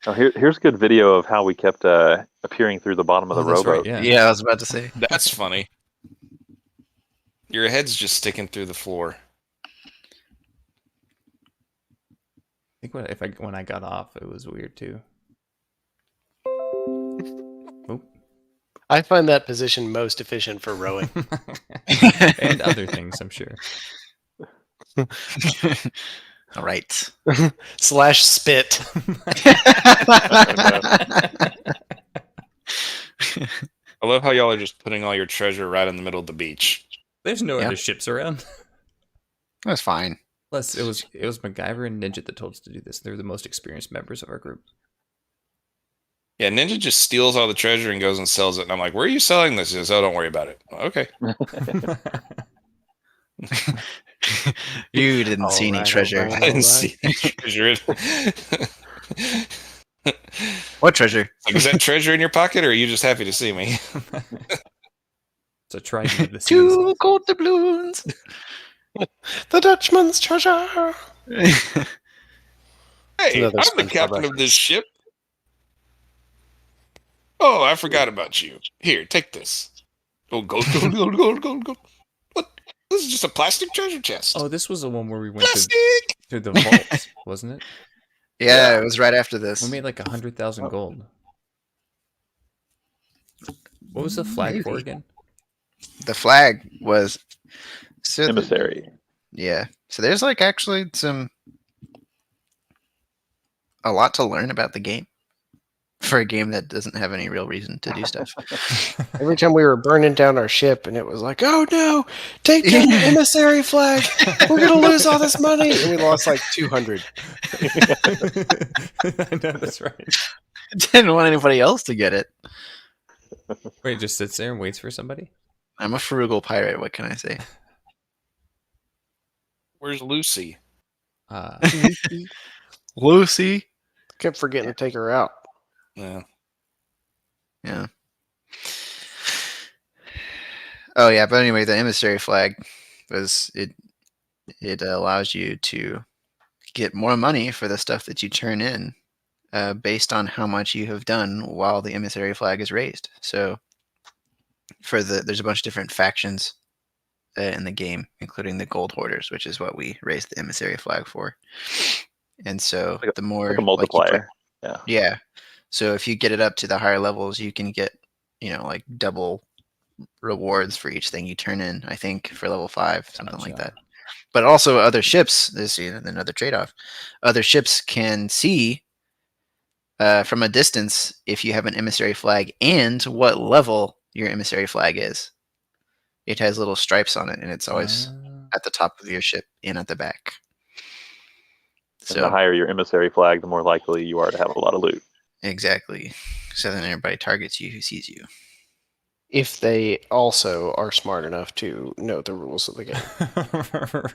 Oh, here's a good video of how we kept appearing through the bottom of the that's rowboat. right, Yeah, I was about to say. That's funny. Your head's just sticking through the floor. I think when I got off, it was weird too. Oop. I find that position most efficient for rowing. And other things, I'm sure. All right. /spit. I love how y'all are just putting all your treasure right in the middle of the beach. There's no Yeah. other ships around. That's fine. Plus, it was MacGyver and Ninja that told us to do this. They're the most experienced members of our group. Yeah, Ninja just steals all the treasure and goes and sells it. And I'm like, where are you selling this? He says, oh, don't worry about it. Okay. You didn't see any Alright, treasure. alright. I didn't see any treasure. What treasure? Like, is that treasure in your pocket, or are you just happy to see me? So try to the seas. 2 gold doubloons. The Dutchman's treasure. Hey, another I'm the SpongeBob captain of this ship. Oh, I forgot about you. Here, take this. Oh, gold, gold, gold, gold, gold, gold. What? This is just a plastic treasure chest. Oh, this was the one where we went Plastic! to the vaults, wasn't it? Yeah, it was right after this. We made like 100,000 gold. What was the flag for Maybe. again? The flag was so Emissary. yeah. So there's like actually a lot to learn about the game for a game that doesn't have any real reason to do stuff. Every time we were burning down our ship, and it was like, "Oh no, take down the emissary flag! We're gonna lose all this money!" And we lost like 200. I know, that's right. Didn't want anybody else to get it. Wait, just sits there and waits for somebody? I'm a frugal pirate. What can I say? Where's Lucy? Lucy. Kept forgetting to take her out. Yeah. Yeah. Oh yeah, but anyway, the emissary flag was it allows you to get more money for the stuff that you turn in, based on how much you have done while the emissary flag is raised. So there's a bunch of different factions in the game, including the gold hoarders, which is what we raised the emissary flag for. And so the more Like a multiplier. yeah. So if you get it up to the higher levels, you can get, like double rewards for each thing you turn in, I think, for level 5, something like Gotcha. that. But also other ships, this is another trade-off. Other ships can see from a distance if you have an emissary flag and what level your emissary flag is. It has little stripes on it, and it's always at the top of your ship and at the back. And the higher your emissary flag, the more likely you are to have a lot of loot. Exactly. So then everybody targets you who sees you. If they also are smart enough to know the rules of the game.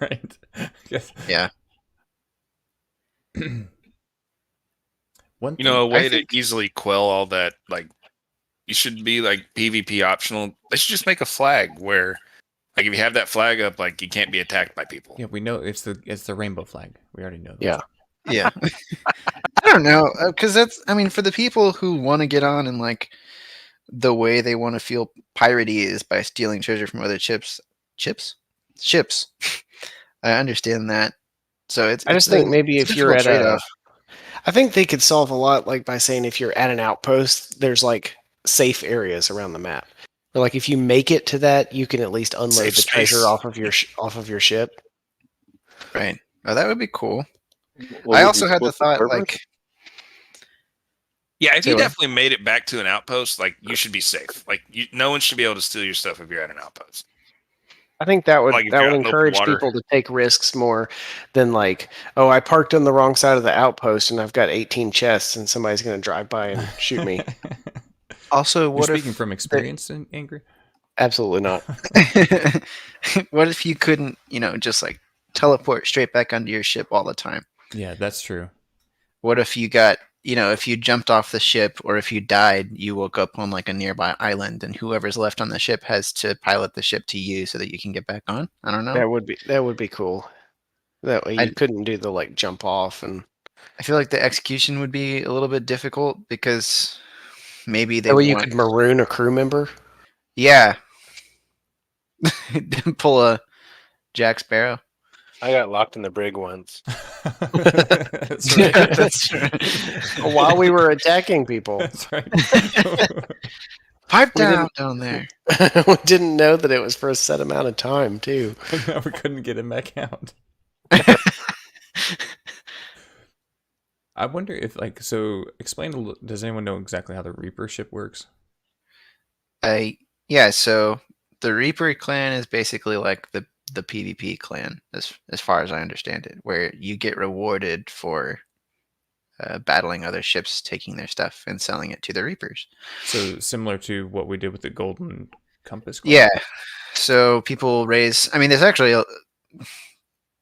Right. Yes. Yeah. One You know, a thing- way I think- to easily quell all that, like, you should be like PvP optional. They should just make a flag where, like, if you have that flag up, like, you can't be attacked by people. yeah, we know it's the rainbow flag. We already know that. Yeah. Yeah. I don't know, because for the people who want to get on and like the way they want to feel piratey is by stealing treasure from other ships. I understand that. So I just think maybe if you're at a, trade-off. I think they could solve a lot, like by saying if you're at an outpost, there's like safe areas around the map. Or like if you make it to that, you can at least unload Safe the treasure space. off of your ship. Right. Oh, that would be cool. Well, I would also you had the split thought, servers? like, Yeah, if you So- definitely made it back to an outpost, like you should be safe. Like no one should be able to steal your stuff if you're at an outpost. I think that would Like if you're out in open encourage water. people to take risks more than like, oh, I parked on the wrong side of the outpost and I've got 18 chests and somebody's going to drive by and shoot me. Also, You're what speaking if from experience, Angry? Absolutely not. what if you couldn't, just like teleport straight back onto your ship all the time? Yeah, that's true. What if you got, if you jumped off the ship or if you died, you woke up on like a nearby island and whoever's left on the ship has to pilot the ship to you so that you can get back on? I don't know. That would be cool. That way you couldn't do the like jump off and I feel like the execution would be a little bit difficult because maybe they that way you want, could maroon a crew member. yeah, pull a Jack Sparrow. I got locked in the brig once. That's right. That's right. While we were attacking people. That's right. Pipe We down down there. We didn't know that it was for a set amount of time too. Now we couldn't get him back out. I wonder if, like, so explain a little, does anyone know exactly how the Reaper ship works? Yeah, so the Reaper clan is basically like the PvP clan, as far as I understand it, where you get rewarded for battling other ships, taking their stuff, and selling it to the Reapers. So similar to what we did with the Golden Compass clan? Yeah, so people raise. I mean, there's actually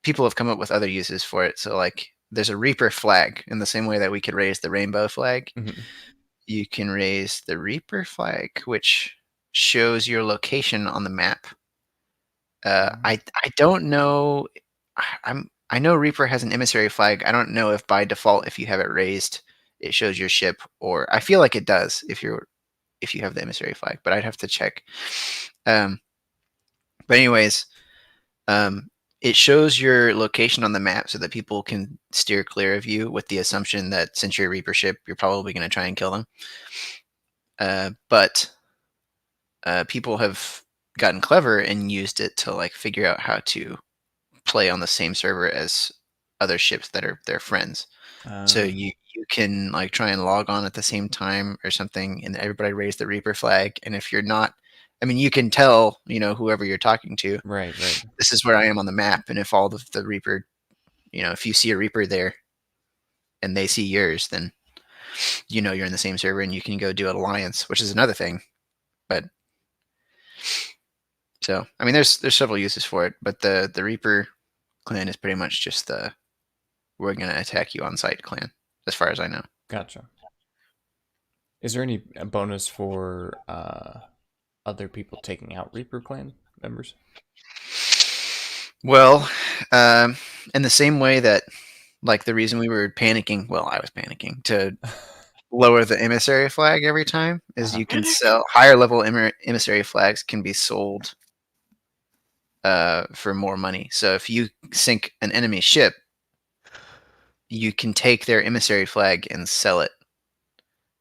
people have come up with other uses for it. So like, there's a Reaper flag in the same way that we could raise the rainbow flag. Mhm. You can raise the Reaper flag, which shows your location on the map. I don't know. I know Reaper has an emissary flag. I don't know if by default, if you have it raised, it shows your ship, or I feel like it does if you have the emissary flag, but I'd have to check. But anyways, it shows your location on the map so that people can steer clear of you, with the assumption that since you're a Reaper ship, you're probably going to try and kill them. But people have gotten clever and used it to like figure out how to play on the same server as other ships that are their friends. So you can like try and log on at the same time or something, and everybody raise the Reaper flag. And if you're not, I mean, you can tell, whoever you're talking to, Right. this is where I am on the map. And if all of the Reaper, if you see a Reaper there and they see yours, then you're in the same server and you can go do an alliance, which is another thing. But so, I mean, there's several uses for it, but the Reaper clan is pretty much just the we're going to attack you on site clan, as far as I know. Gotcha. Is there any bonus for other people taking out Reaper clan members? Well, in the same way that, like, the reason we were panicking, well, I was panicking to lower the emissary flag every time is you can sell higher level emissary flags can be sold for more money. So if you sink an enemy ship, you can take their emissary flag and sell it.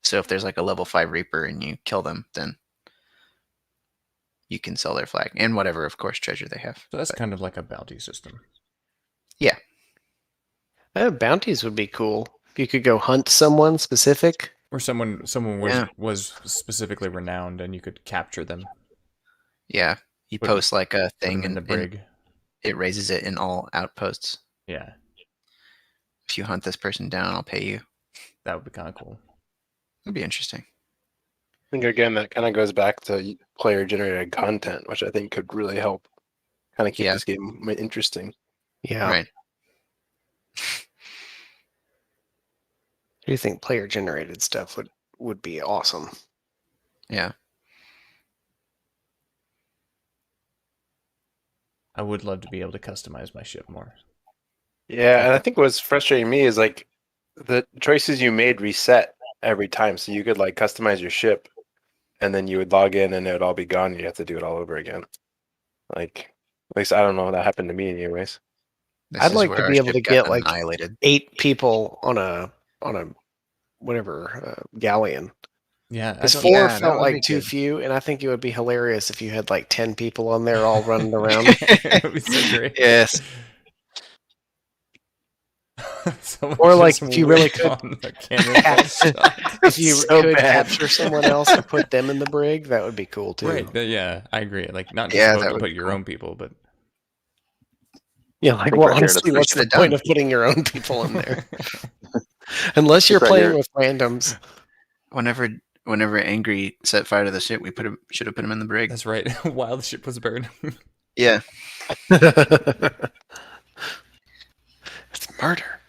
So if there's like a level 5 Reaper and you kill them, then you can sell their flag and whatever, of course, treasure they have. So that's kind of like a bounty system. Yeah. Bounties would be cool. If you could go hunt someone specific. Or someone was specifically renowned and you could capture them. Yeah. You Put- post like a Put them thing in the and brig. it raises it in all outposts. Yeah, If you hunt this person down, I'll pay you. that would be kind of cool. It'd be interesting. I think again that kind of goes back to player generated content, which I think could really help kind of keep Yeah. this game interesting. Yeah. Right. I do think player generated stuff would be awesome. Yeah. I would love to be able to customize my ship more. Yeah, and I think what's frustrating me is like the choices you made reset every time. So you could like customize your ship and then you would log in and it would all be gone and you have to do it all over again. Like at least I don't know, that happened to me anyways. This I'd is like where to our be able ship to got get, like, annihilated. 8 people on a whatever galleon. Yeah, Because I 4 don't- that felt would be like too good. few, and I think it would be hilarious if you had like 10 people on there all running around. It would be so great. Yes. Someone Or, like, just if you really whipped could- on the cannonball shot. If you So could bad. capture someone else and put them in the brig, that would be cool too. Right. Yeah, I agree. Like, not just Yeah, vote that to would put be your cool. own people, but Yeah, like, think well, right here in the honestly, we what's the should've point done. of putting your own people in there? Unless you're Right playing here. with randoms. Whenever Angry set fire to the ship, we should have put him in the brig. that's right. While the ship was burning. Yeah. It's murder.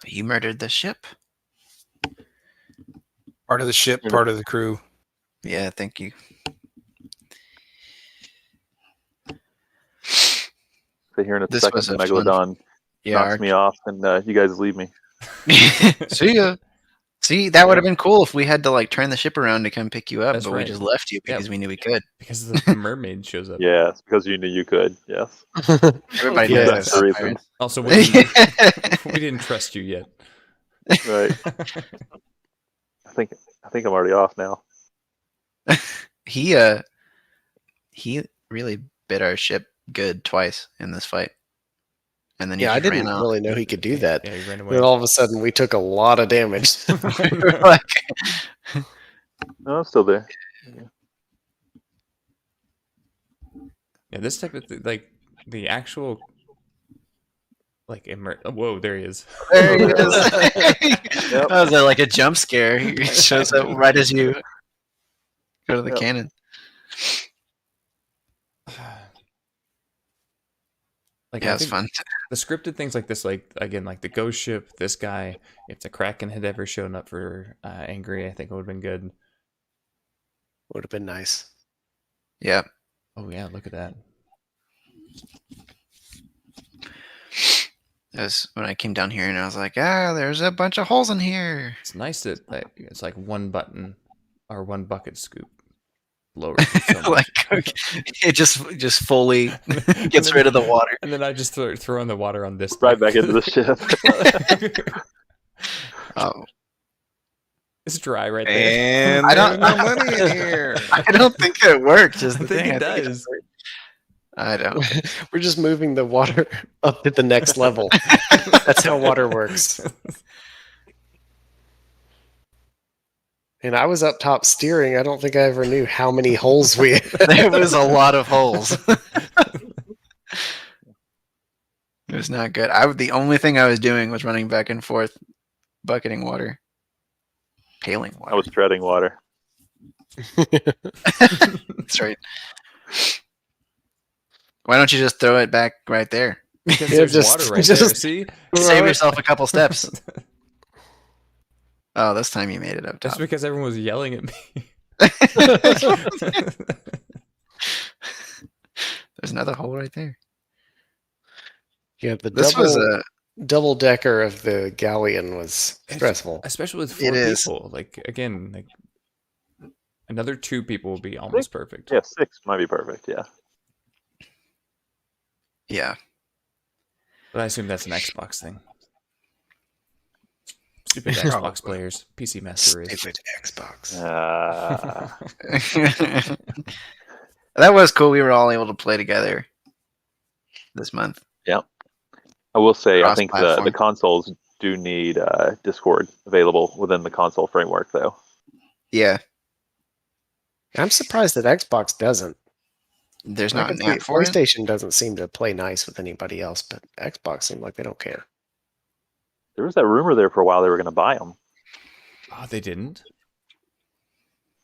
You murdered the ship. Part of the ship, part of the crew. Yeah, thank you. So here in a This second, was the a fun- Megalodon Yeah. knocks me off, and you guys leave me. See ya. See, that would have been cool if we had to like turn the ship around to come pick you up, That's but right. we just left you because Yep. we knew we could. Because the mermaid shows up. Yeah, it's because you knew you could. Yes. Everybody Yeah, knows that's that. the reason. Also, we didn't trust you yet. Right. I think I'm already off now. He really bit our ship good twice in this fight, and then he Yeah, I just didn't ran out. really know he could do that. Yeah, he ran And away. then all of a sudden, we took a lot of damage. Like, No, I'm still there. Yeah, this type of like the actual like whoa, there he is. there he is. Yep. That was like a jump scare. He shows up right as you go to the Yep. cannon. Like, Yeah, I it's think fun. the scripted things like this, like again, like the ghost ship, this guy, if the Kraken had ever shown up for Angry, I think it would have been good. Would have been nice. Yeah. Oh yeah, look at that. It was when I came down here and I was like, there's a bunch of holes in here. It's nice that it's like one button or one bucket scoop lowers it so much. Like it just fully gets rid of the water. And then I just throw in the water on this. Right thing. back into the ship. Oh, It's dry right there. And I don't- there's no money in here. I don't think it works. Is the I think thing. it I think does. I don't. We're just moving the water up to the next level. That's how water works. And I was up top steering. I don't think I ever knew how many holes we had. There was a lot of holes. It was not good. The only thing I was doing was running back and forth, bucketing water, paling water. I was treading water. That's right. Why don't you just throw it back right there? Because Yeah, there's just- water right there. just- See, Save yourself a couple steps. Oh, this time you made it up that's top. because everyone was yelling at me. There's another hole right there. Yeah, the This was a double decker of the galleon was stressful. Especially with 4 It is. people. Like again, like another 2 people would be almost perfect. Yeah, 6 might be perfect. Yeah. yeah. But I assume that's an Xbox thing. Stupid Xbox players, PC Master Race. Stupid Xbox. That was cool. We were all able to play together this month. I will say, I think Cross-platform. the consoles do need Discord available within the console framework, though. Yeah, I'm surprised that Xbox doesn't. there's I not can an see app for it. PlayStation doesn't seem to play nice with anybody else, but Xbox seems like they don't care. There was that rumor there for a while they were going to buy them. Oh, they didn't?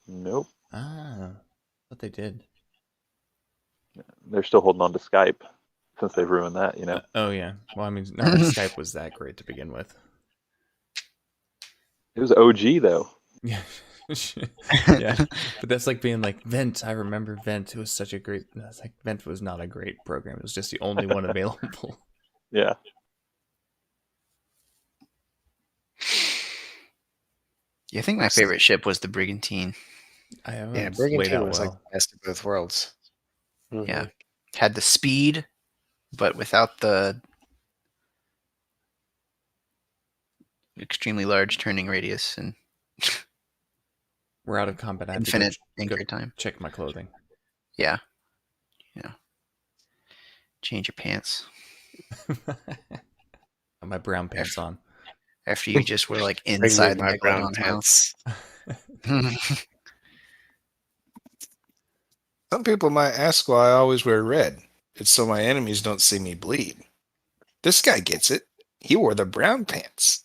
Nope. Ah, but they did. They're still holding on to Skype since they've ruined that, you know. Oh yeah. Well, I mean, not that Skype was that great to begin with. It was OG, though. Yeah. Yeah. But that's like being like Vent. I remember Vent. It was such a great. That's like Vent was not a great program. It was just the only one available. Yeah. I think my favorite ship was the Brigantine. I haven't Yeah, laid Brigantine out was well. like the best of both worlds. Mhm. Yeah, had the speed, but without the extremely large turning radius and We're out of combat. I have to infinite go anchor time. check my clothing. Yeah, change your pants. my brown pants on. After you just were like Bring me inside the my brown Megalodon house. pants. Some people might ask why I always wear red. It's so my enemies don't see me bleed. This guy gets it. He wore the brown pants.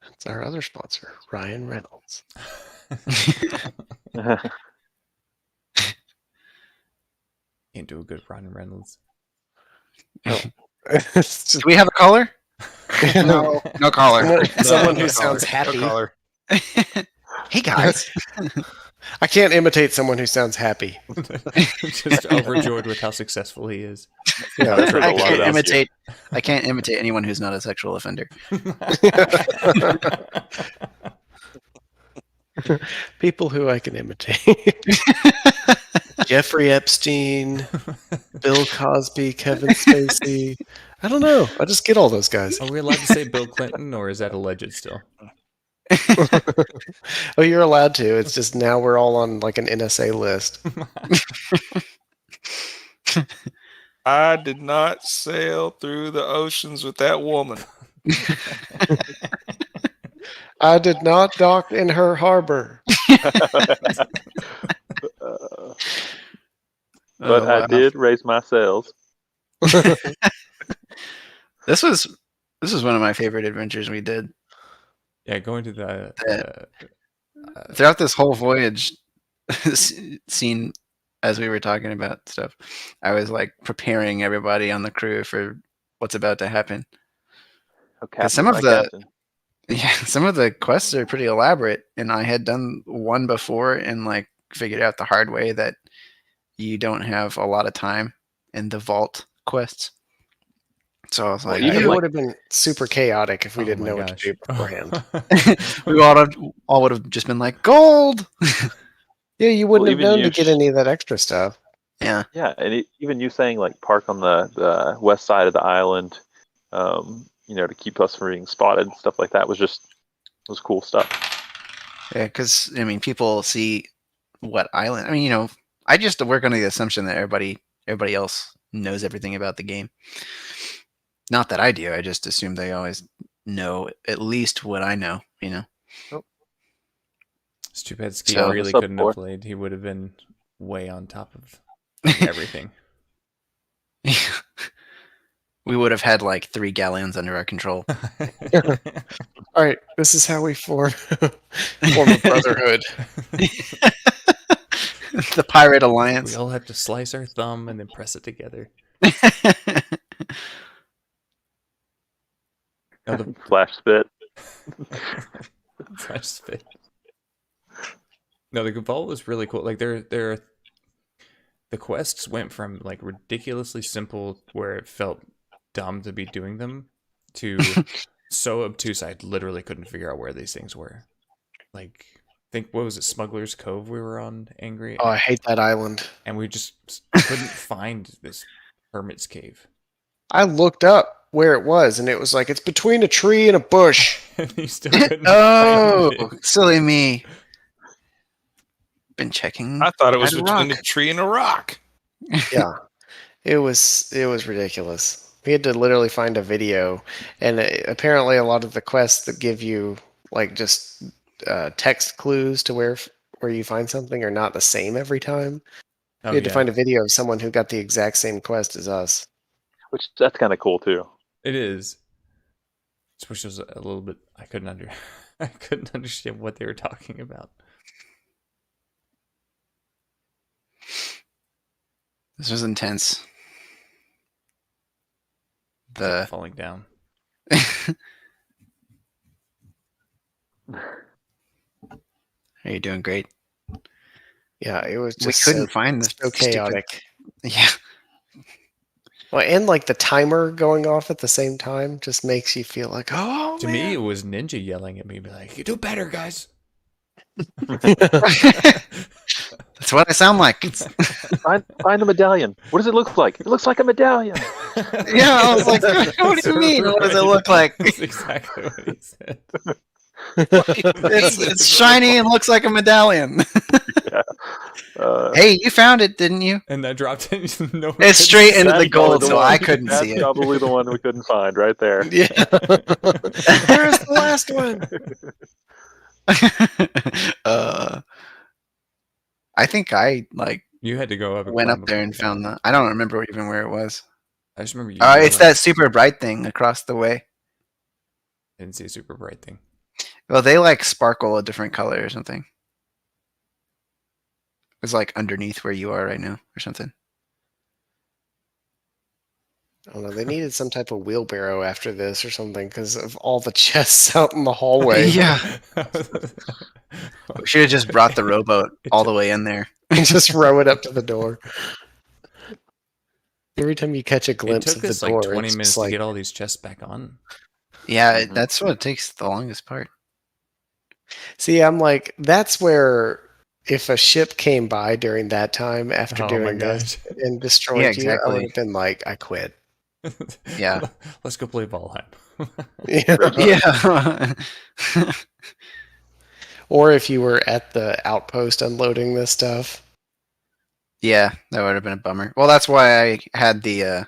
That's our other sponsor, Ryan Reynolds. Can't do a good Ryan Reynolds. It's Do just- we have a caller? No, no caller. someone No who collar. sounds No happy. collar. Hey guys. I can't imitate someone who sounds happy. Just overjoyed with how successful he is. Yeah, I've heard a I lot can't about you. imitate. I can't imitate anyone who's not a sexual offender. people who I can imitate. Jeffrey Epstein, Bill Cosby, Kevin Spacey. I don't know. I just get all those guys. Are we allowed to say Bill Clinton, or is that alleged still? Oh, you're allowed to. It's just now we're all on like an NSA list. I did not sail through the oceans with that woman. I did not dock in her harbor. But I wow. did raise my sails. This was one of my favorite adventures we did. Yeah, going to the Throughout this whole voyage scene, as we were talking about stuff, I was like preparing everybody on the crew for what's about to happen. Oh, Captain, some of my the- captain. Yeah, some of the quests are pretty elaborate, and I had done one before and like figured out the hard way that you don't have a lot of time in the vault quests. So I was like, It would have been super chaotic if we Oh didn't my know what to do gosh. beforehand. we all would have just been like gold. Yeah, you wouldn't Well, have even known you to get any of that extra stuff. Yeah, Yeah, and even you saying like park on the west side of the island, to keep us from being spotted and stuff like that was cool stuff. yeah, because I mean, people see what island. I mean, I just work under the assumption that everybody else knows everything about the game. Not that I do. I just assume they always know at least what I know. It's too bad Ski So- really What's up, couldn't boy? have played. He would have been way on top of everything. We would have had like 3 galleons under our control. All right, this is how we form a brotherhood. The Pirate We Alliance. all have to slice our thumb and then press it together. No, the Flash spit. fresh spit. No, the vault was really cool. Like the quests went from like ridiculously simple, where it felt dumb to be doing them, to so obtuse I literally couldn't figure out where these things were. Like, what was it, Smuggler's Cove we were on, Angry? Oh, I hate that island. And we just couldn't find this hermit's cave. I looked up where it was, and it was like it's between a tree and a bush. And you still couldn't Oh, find it. silly me. Been checking. I thought it was At a between rock. a tree and a rock. Yeah, it was ridiculous. We had to literally find a video, and apparently a lot of the quests that give you like just text clues to where you find something are not the same every time. Oh, We had to yeah. find a video of someone who got the exact same quest as us. Which that's kind of cool too. It is. Just wish it was a little bit. I couldn't understand what they were talking about. This was intense. The Falling down. Are you doing great? Yeah, it was We just couldn't find the so stupid- chaotic. Yeah. Well, and like the timer going off at the same time just makes you feel like, oh, To man. me, it was Ninja yelling at me, be like, "You do better, guys." That's what I sound like. Find the medallion. What does it look like? It looks like a medallion. Yeah, I was like, what do you mean? What does it look like? That's exactly what he said. It's shiny and looks like a medallion. Hey, you found it, didn't you? And that dropped it. No one It's could straight see into That's the probably gold, the so one. I couldn't That's see it. probably the one we couldn't find right there. Yeah. Where's the last one? I think I like You had to go up and went climb up there before and you found found it. the. I don't remember even where it was. I just remember you. It's yelling. that super bright thing across the way. I didn't see a super bright thing. Well, they like sparkle a different color or something. It's like underneath where you are right now or something. I don't know. They needed some type of wheelbarrow after this or something because of all the chests out in the hallway. Yeah. We should have just brought the rowboat all the way in there. And just row it up to the door. Every time you catch a It glimpse took of the us door, like 20 it's minutes just to like, get all these chests back on. Yeah, Mhm. that's what takes the longest part. see, I'm like, that's where if a ship came by during that time after Oh my doing this gosh. and destroyed Yeah, you, I exactly. would have been like, I quit. Yeah. Let's go play Valheim. Yeah. Yeah. Or if you were at the outpost unloading this stuff. Yeah, that would have been a bummer. Well, that's why I had the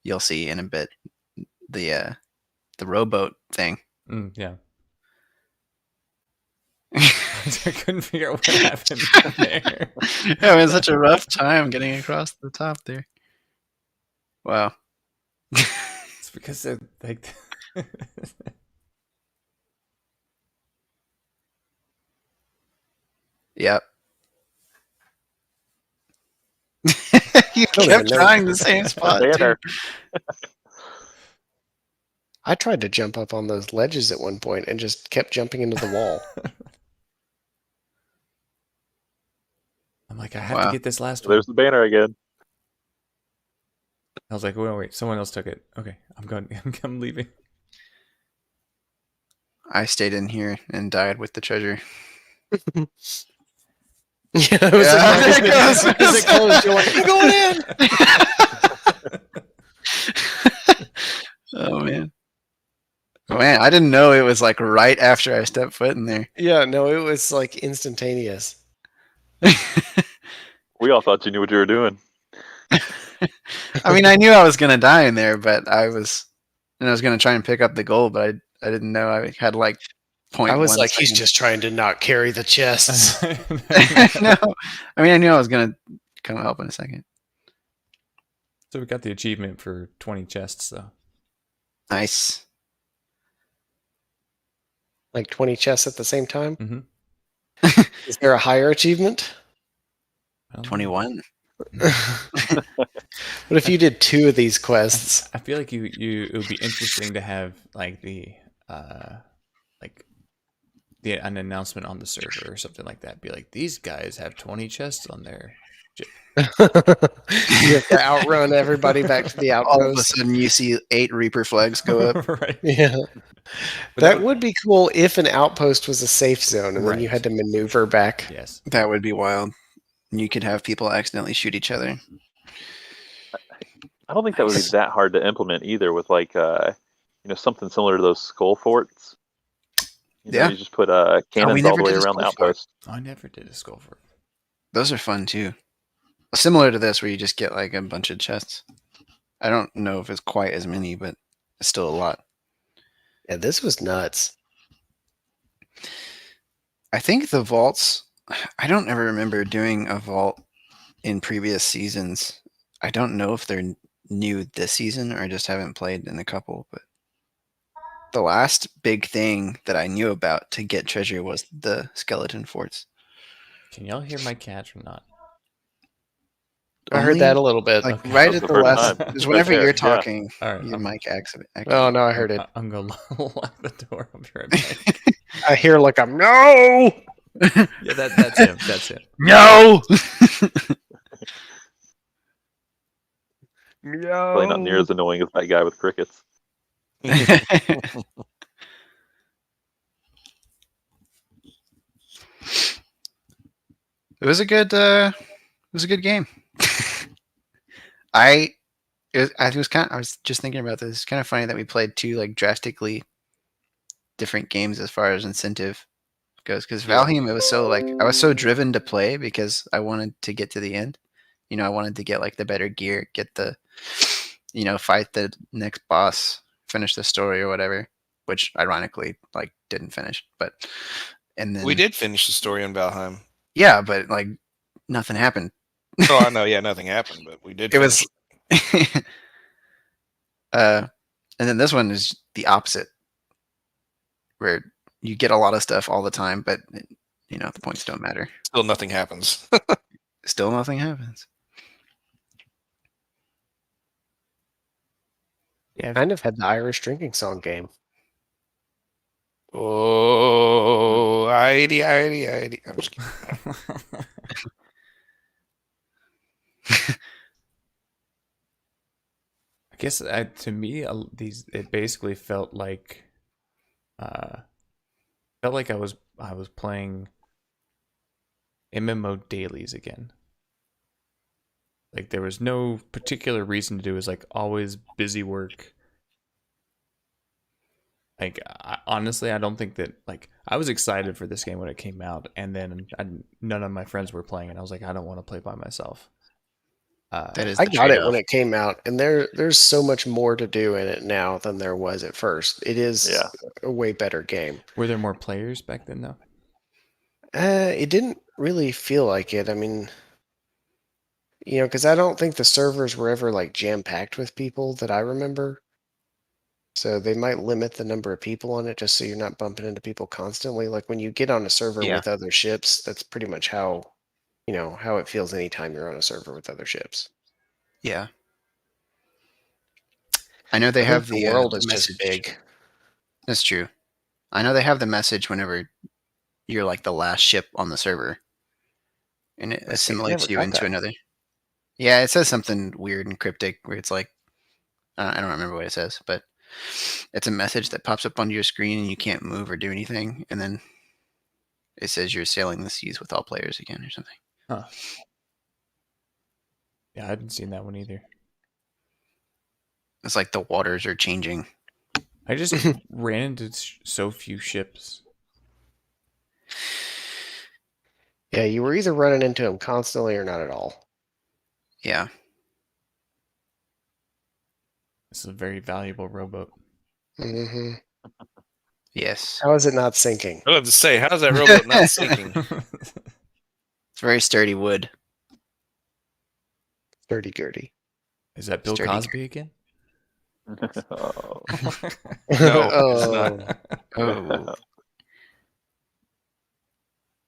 you'll see in a bit the rowboat thing. Yeah. I couldn't figure out what happened there. Yeah, it was such a rough time getting across the top there. Wow. It's because they're like. Yep. You don't kept even know. trying the same spot too. Banner. I tried to jump up on those ledges at one point and just kept jumping into the wall. I'm like, I have to Wow. get this last one. There's the banner again. I was like, wait, someone else took it. Okay, I'm going. I'm leaving. I stayed in here and died with the treasure. Yeah, it was Yeah, like, there it goes. as it closed, you're like, I'm going in. Oh man. Oh, man, I didn't know it was like right after I stepped foot in there. Yeah, no, it was like instantaneous. We all thought you knew what you were doing. I mean, I knew I was gonna die in there, but I was gonna try and pick up the gold, but I didn't know I had like I was 0.1 like, he's second. just trying to not carry the chests. No, I mean I knew I was gonna come help in a second. So we got the achievement for 20 chests, though. Nice. Like 20 chests at the same time? Mm-hmm. Is there a higher achievement? 21. What if you did 2 of these quests? I feel like it would be interesting to have like an announcement on the server or something like that. Be like, these guys have 20 chests on there. You have to outrun everybody back to the All of a outpost. sudden, you see 8 Reaper flags go up. Right. Yeah. But That would be cool if an outpost was a safe zone and then you Right. had to maneuver back. Yes. That would be wild. You could have people accidentally shoot each other. I don't think that would be that hard to implement either. With like, something similar to those skull forts. Yeah. You just put cannons all never the way did a around the skull fort. outpost. I never did a skull fort. Those are fun too. Similar to this, where you just get like a bunch of chests. I don't know if it's quite as many, but it's still a lot. Yeah, this was nuts. I think the vaults. I don't ever remember doing a vault in previous seasons. I don't know if they're new this season or I just haven't played in a couple. But the last big thing that I knew about to get treasure was the skeleton forts. Can y'all hear my cat or not? I heard that a little bit. Like Okay. right That's at the the first last. time. Because Right whenever there, you're yeah. talking, All right. your mic accident. Oh, no, I heard it. I'm going to lock the door. I'll be right back. I hear like a no! Yeah, that's him. That's him. No. Probably not near as annoying as that guy with crickets. It was a good game. I was just thinking about this. It's kind of funny that we played 2 like drastically different games as far as incentive goes. Because Yeah. Valheim, it was so like I was so driven to play because I wanted to get to the end. You know, I wanted to get like the better gear, get the, you know, fight the next boss, finish the story or whatever. Which ironically, like, didn't finish. But and then We did finish the story on Valheim. yeah, but like nothing happened. Oh, I know. Yeah, nothing happened, but we did It finish was, and then this one is the opposite, where you get a lot of stuff all the time, but you know the points don't matter. Still nothing happens. Still nothing happens. Yeah, Kind of had the Irish drinking song game. Oh, ID. I'm just kidding. I guess to me, these it basically felt like I was playing MMO dailies again. Like there was no particular reason to do. It was like always busy work. Like honestly, I don't think that like I was excited for this game when it came out, and then none of my friends were playing, and I was like, I don't want to play by myself. That is I the got it trade-off. when it came out, and there's so much more to do in it now than there was at first. It is Yeah. a way better game. Were there more players back then, though? It didn't really feel like it. I mean, you know, because I don't think the servers were ever like jam packed with people that I remember. So they might limit the number of people on it just so you're not bumping into people constantly. Like when you get on a server Yeah. with other ships, that's pretty much how, you know, how it feels anytime you're on a server with other ships. Yeah. I know they I think have the the world is just message. big. That's true. I know they have the message whenever you're like the last ship on the server, and it I assimilates never you got into that. another. Yeah, it says something weird and cryptic where it's like I don't remember what it says, but it's a message that pops up on your screen and you can't move or do anything, and then it says you're sailing the seas with all players again or something. Huh. Yeah, I hadn't seen that one either. It's like the waters are changing. I just ran into so few ships. Yeah, you were either running into them constantly or not at all. Yeah. This is a very valuable rowboat. Hmm. Yes. How is it not sinking? I was about to say, how's that rowboat not sinking? It's very sturdy wood. Dirty Gertie. Is that Bill Sturdy. Cosby again? Oh. No, it's Oh. not. Oh,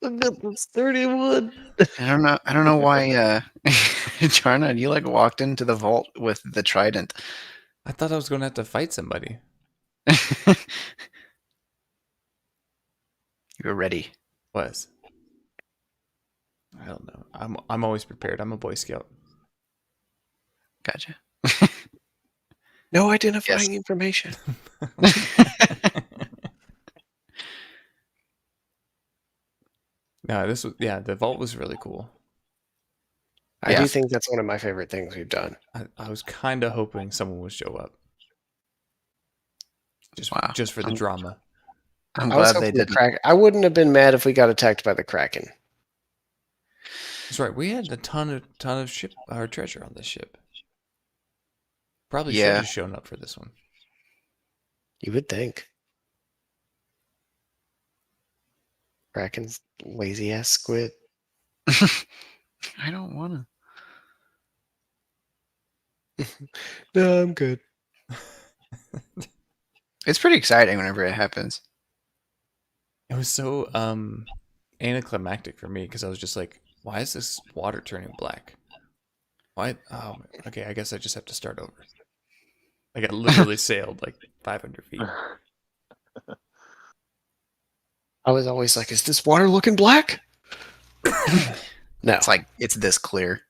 Look at this dirty wood. I don't know why Jarna, you like walked into the vault with the trident. I thought I was going to have to fight somebody. You were ready. Was. I don't know. I'm always prepared. I'm a Boy Scout. Gotcha. No identifying information. No, the vault was really cool. I Yeah. do think that's one of my favorite things we've done. I was kind of hoping someone would show up. Wow. Just for the drama. I'm I was glad they hoping the didn't. Kraken. I wouldn't have been mad if we got attacked by the Kraken. That's right. We had a ton of ship or treasure on this ship. Probably should Yeah. have shown up for this one. You would think. Kraken's lazy ass squid. I don't want to. No, I'm good. It's pretty exciting whenever it happens. It was so anticlimactic for me because I was just like, why is this water turning black? Why? Oh, okay. I guess I just have to start over. Like I literally sailed like 500 feet. I was always like, is this water looking black? No. It's like it's this clear.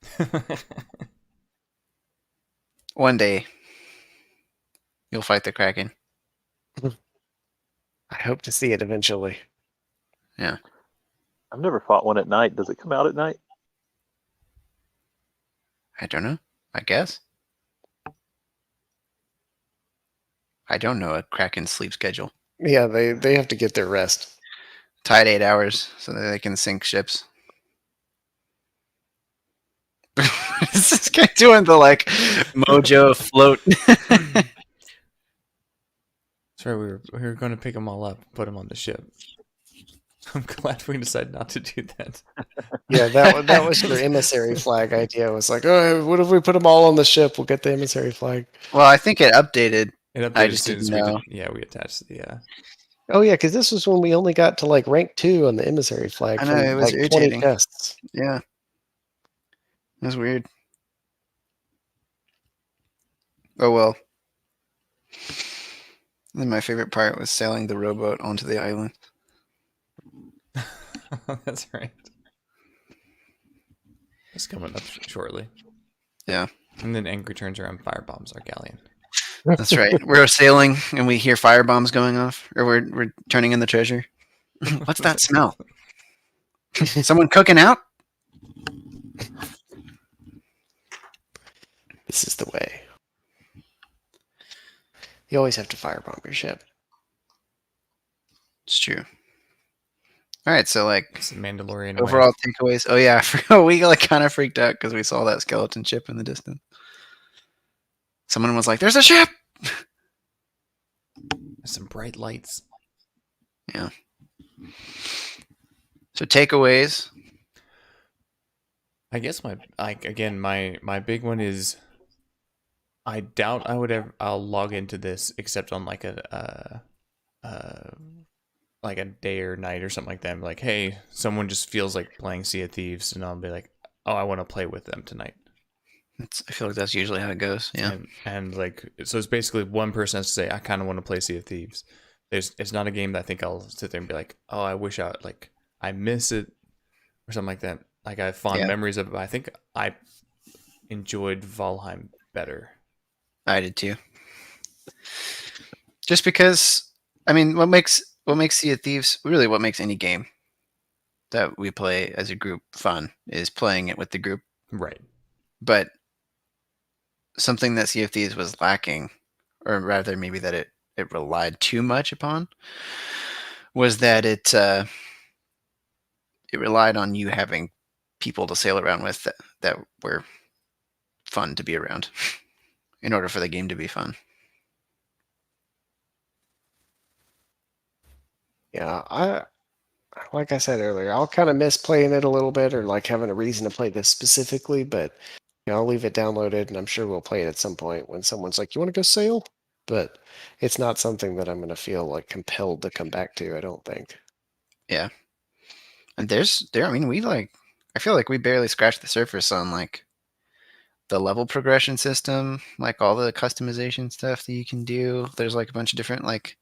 One day, you'll fight the Kraken. I hope to see it eventually. Yeah. I've never fought one at night. Does it come out at night? I don't know. I guess. I don't know a Kraken sleep schedule. Yeah, they have to get their rest. Tide 8 hours so that they can sink ships. Is this guy doing the like Mojo float? Sorry, we were going to pick them all up, put them on the ship. I'm glad we decided not to do that. Yeah, that was your emissary flag idea. It was like, oh, what if we put them all on the ship? We'll get the emissary flag. Well, I think it updated. It updated I as just soon as didn't we know. did. Yeah, we attached the. Oh yeah, because this was when we only got to like rank 2 on the emissary flag I know, from it was like irritating. 20 tests. Yeah. It was weird. Oh well. Then my favorite part was sailing the rowboat onto the island. That's right. It's coming up shortly. Yeah. And then Angry turns around, firebombs our galleon. That's right. We're sailing and we hear fire bombs going off, or we're turning in the treasure. What's that smell? Someone cooking out? This is the way. You always have to firebomb your ship. It's true. All right, so like It's the Mandalorian overall takeaways. Oh yeah, I forgot. We like kind of freaked out because we saw that skeleton ship in the distance. Someone was like, "There's a ship!" Some bright lights. Yeah. So takeaways. I guess my big one is I doubt I'll log into this except on like a day or night or something like that. I'm like, hey, someone just feels like playing Sea of Thieves, and I'll be like, oh, I want to play with them tonight. I feel like that's usually how it goes. Yeah. And like, so it's basically one person has to say, I kind of want to play Sea of Thieves. It's not a game that I think I'll sit there and be like, oh, I wish I miss it or something like that. Like I have fond memories of it, but I think I enjoyed Valheim better. I did too. Just because, I mean, what makes Sea of Thieves, really what makes any game that we play as a group fun is playing it with the group. Right. But something that Sea of Thieves was lacking, or rather maybe that it relied too much upon, was that it relied on you having people to sail around with that were fun to be around in order for the game to be fun. Yeah, like I said earlier, I'll kind of miss playing it a little bit, or like having a reason to play this specifically. But I'll leave it downloaded, and I'm sure we'll play it at some point when someone's like, "You want to go sail?" But it's not something that I'm going to feel like compelled to come back to. I don't think. Yeah. And I mean, I feel like we barely scratched the surface on like the level progression system, like all the customization stuff that you can do. There's like a bunch of different like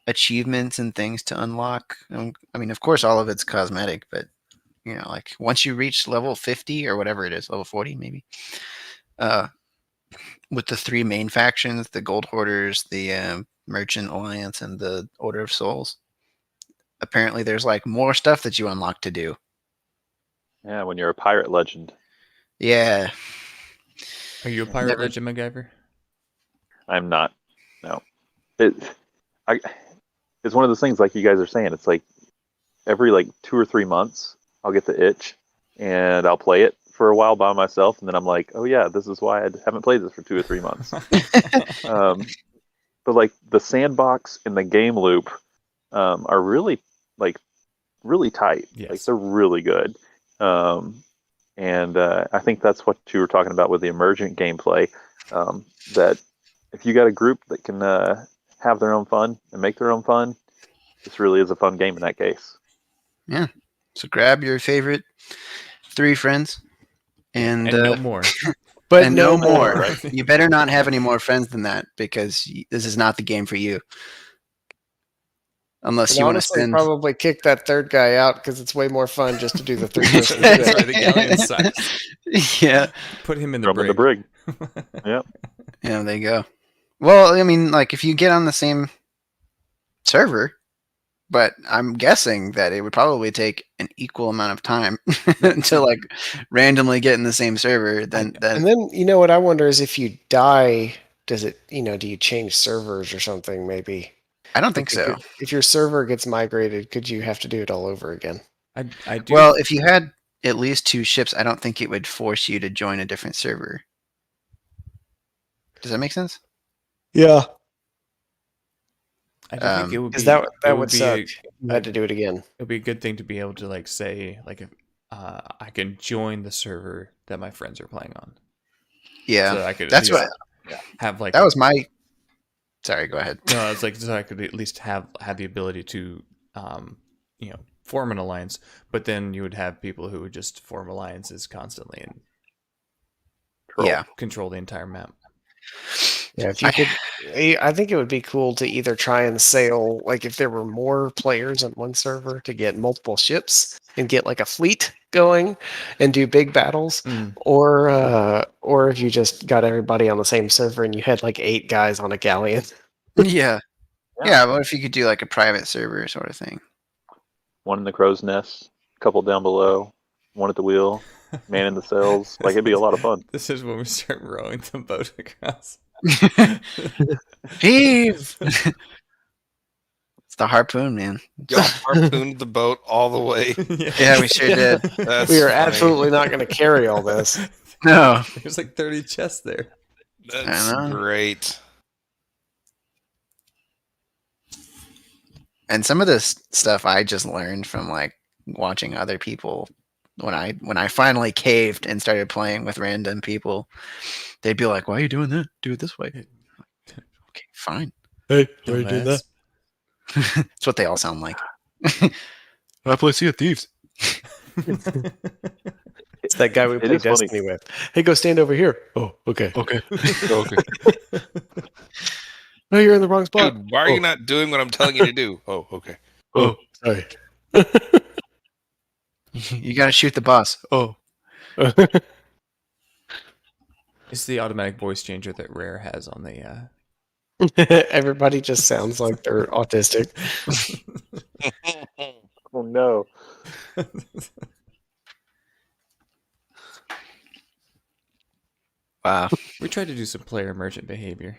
achievements and things to unlock. I mean, of course, all of it's cosmetic, but like once you reach level 50 or whatever it is, level 40 maybe, with the 3 main factions, the Gold Hoarders, the Merchant Alliance, and the Order of Souls, apparently there's like more stuff that you unlock to do. Yeah, when you're a pirate legend. Yeah. Are you a pirate legend, MacGyver? I'm not. No. It's one of those things like you guys are saying. It's like every like 2 or 3 months, I'll get the itch and I'll play it for a while by myself, and then I'm like, oh yeah, this is why I haven't played this for 2 or 3 months. But like the sandbox and the game loop are really tight. Yes. Like they're really good. And I think that's what you were talking about with the emergent gameplay. That if you got a group that can have their own fun and make their own fun, this really is a fun game in that case. Yeah. So grab your favorite 3 friends and no more. But and no more. Right? You better not have any more friends than that, because this is not the game for you. Unless you want to honestly, spend. probably kick that third guy out because it's way more fun just to do the 3 person That's ship. right, the galleon sucks. Yeah. Put him in the Throw 'em in the brig. Yep. Yeah, there you go. Well, I mean, like if you get on the same server, but I'm guessing that it would probably take an equal amount of time to like randomly get in the same server. And then what I wonder is if you die, does it do you change servers or something maybe? I don't think so. If your server gets migrated, could you have to do it all over again? I do. Well, if you had at least 2 ships, I don't think it would force you to join a different server. Does that make sense? Yeah, I do think it would be because that it would be suck. a- if you had to do it again. It would be a good thing to be able to like say like if I can join the server that my friends are playing on. Yeah. So I could at That's least what have like that was my. Sorry, go ahead. no, it's like so I could at least have the ability to form an alliance, but then you would have people who would just form alliances constantly and Yeah. control the entire map. Yeah, if you could, I think it would be cool to either try and sail, like if there were more players on one server, to get multiple ships and get like a fleet going and do big battles, Mm. or if you just got everybody on the same server and you had like 8 guys on a galleon. Yeah. Yeah. What if you could do like a private server sort of thing? One in the crow's nest, a couple down below, one at the wheel, man in the sails. Like it'd be a lot of fun. This is when we start rowing the boat across. Heave! It's the harpoon, man. Y'all harpooned the boat all the way. Yeah, we sure did. That's We are funny. absolutely not going to carry all this. No. There's like 30 chests there. That's I know. great. And some of this stuff I just learned from like watching other people. When I finally caved and started playing with random people, they'd be like, "Why are you doing that? Do it this way." Okay, fine. Hey, Dumbass. That's what they all sound like. I play Sea of Thieves. It's that guy we It play is funny. Destiny with. Hey, go stand over here. Oh, okay. Okay. No, you're in the wrong spot. Dude, why are you not doing what I'm telling you to do? Oh, okay. Oh, sorry. You gotta shoot the boss. Oh. It's the automatic voice changer that Rare has on the Everybody just sounds like they're autistic. Oh no. Wow. We tried to do some player emergent behavior.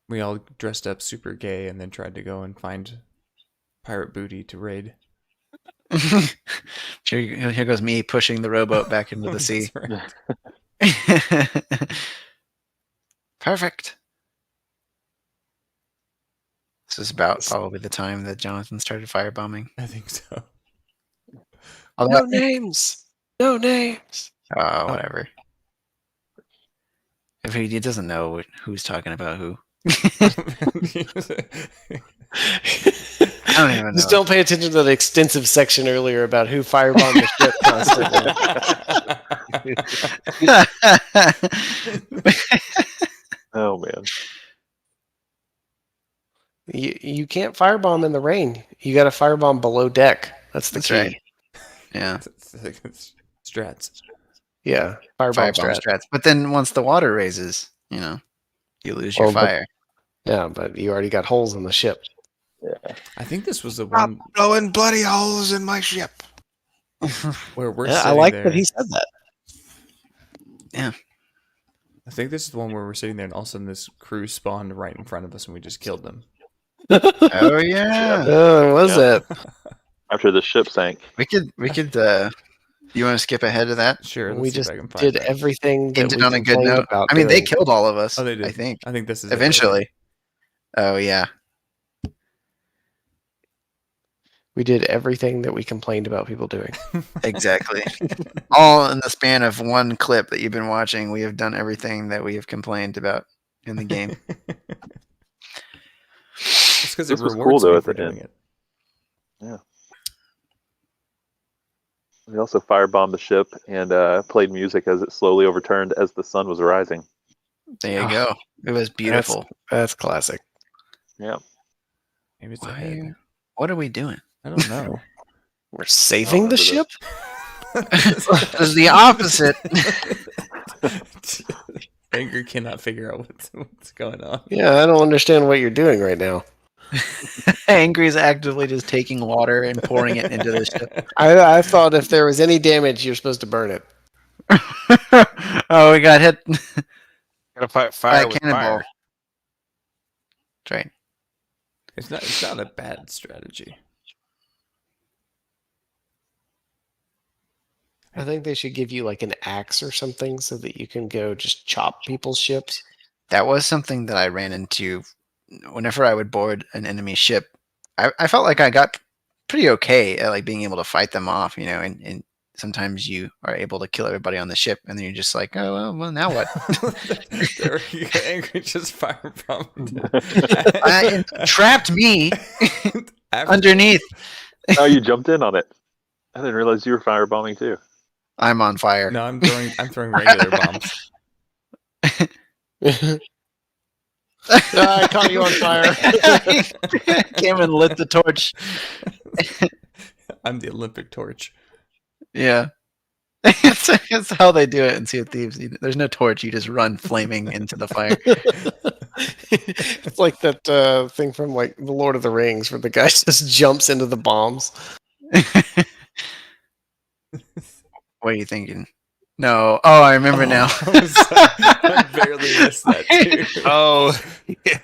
We all dressed up super gay and then tried to go and find pirate booty to raid. Here goes me pushing the rowboat back into the sea. That's right. Perfect. This is about probably the time that Jonathan started firebombing. I think so. Although, No names. No names. oh, whatever. If he doesn't know who's talking about who. I don't even know. Just don't pay attention to the extensive section earlier about who firebombed the ship constantly. Oh man. You can't firebomb in the rain. You got to firebomb below deck. That's the That's key. right. Yeah. Strats. Yeah, firebomb Firebomb strat. strats. But then once the water raises, you lose your Oh, but- fire. Yeah, but you already got holes in the ship. Yeah. I think this was the Stop one blowing bloody holes in my ship. where we're Yeah, I sitting like there. that he said that. I think this is the one where we're sitting there and all of a sudden this crew spawned right in front of us and we just killed them. Oh yeah. Was Yeah. it? After the ship sank. We could you want to skip ahead of that? Sure, let's We see if just I can find did that. everything that Ended we on a good complained note. about I mean, they doing. killed all of us. Oh, they did. I think I think this is it. eventually. Oh yeah. We did everything that we complained about people doing. Exactly. All in the span of one clip that you've been watching, we have done everything that we have complained about in the game. It's because it This was cool, rewards though, me at for the doing end. it. We also firebombed the ship and played music as it slowly overturned as the sun was rising. There you go. It was beautiful. That's classic. Yeah. Maybe it's Why ahead. are you- What are we doing? I don't know. We're saving the remember ship? It was the opposite. Anger cannot figure out what's going on. Yeah, I don't understand what you're doing right now. Angry is actively just taking water and pouring it into the ship. I thought if there was any damage, you're supposed to burn it. Oh, we got hit Gotta fight by fire a with cannonball. fire. right. It's not a bad strategy. I think they should give you like an axe or something so that you can go just chop people's ships. That was something that I ran into whenever I would board an enemy ship. I felt like I got pretty okay at like being able to fight them off, you know, and sometimes you are able to kill everybody on the ship, and then you're just like, oh well, now what? You get angry, just firebombed. It trapped me After- underneath. Oh, you jumped in on it. I didn't realize you were firebombing too. I'm on fire. No, I'm throwing regular bombs. I caught you on fire. Came and lit the torch. I'm the Olympic torch. Yeah. It's how they do it in Sea of Thieves. There's no torch. You just run flaming into the fire. It's like that thing from like The Lord of the Rings where the guy just jumps into the bombs. What are you thinking? No. Oh, I remember now. I barely missed that too. Oh, yeah.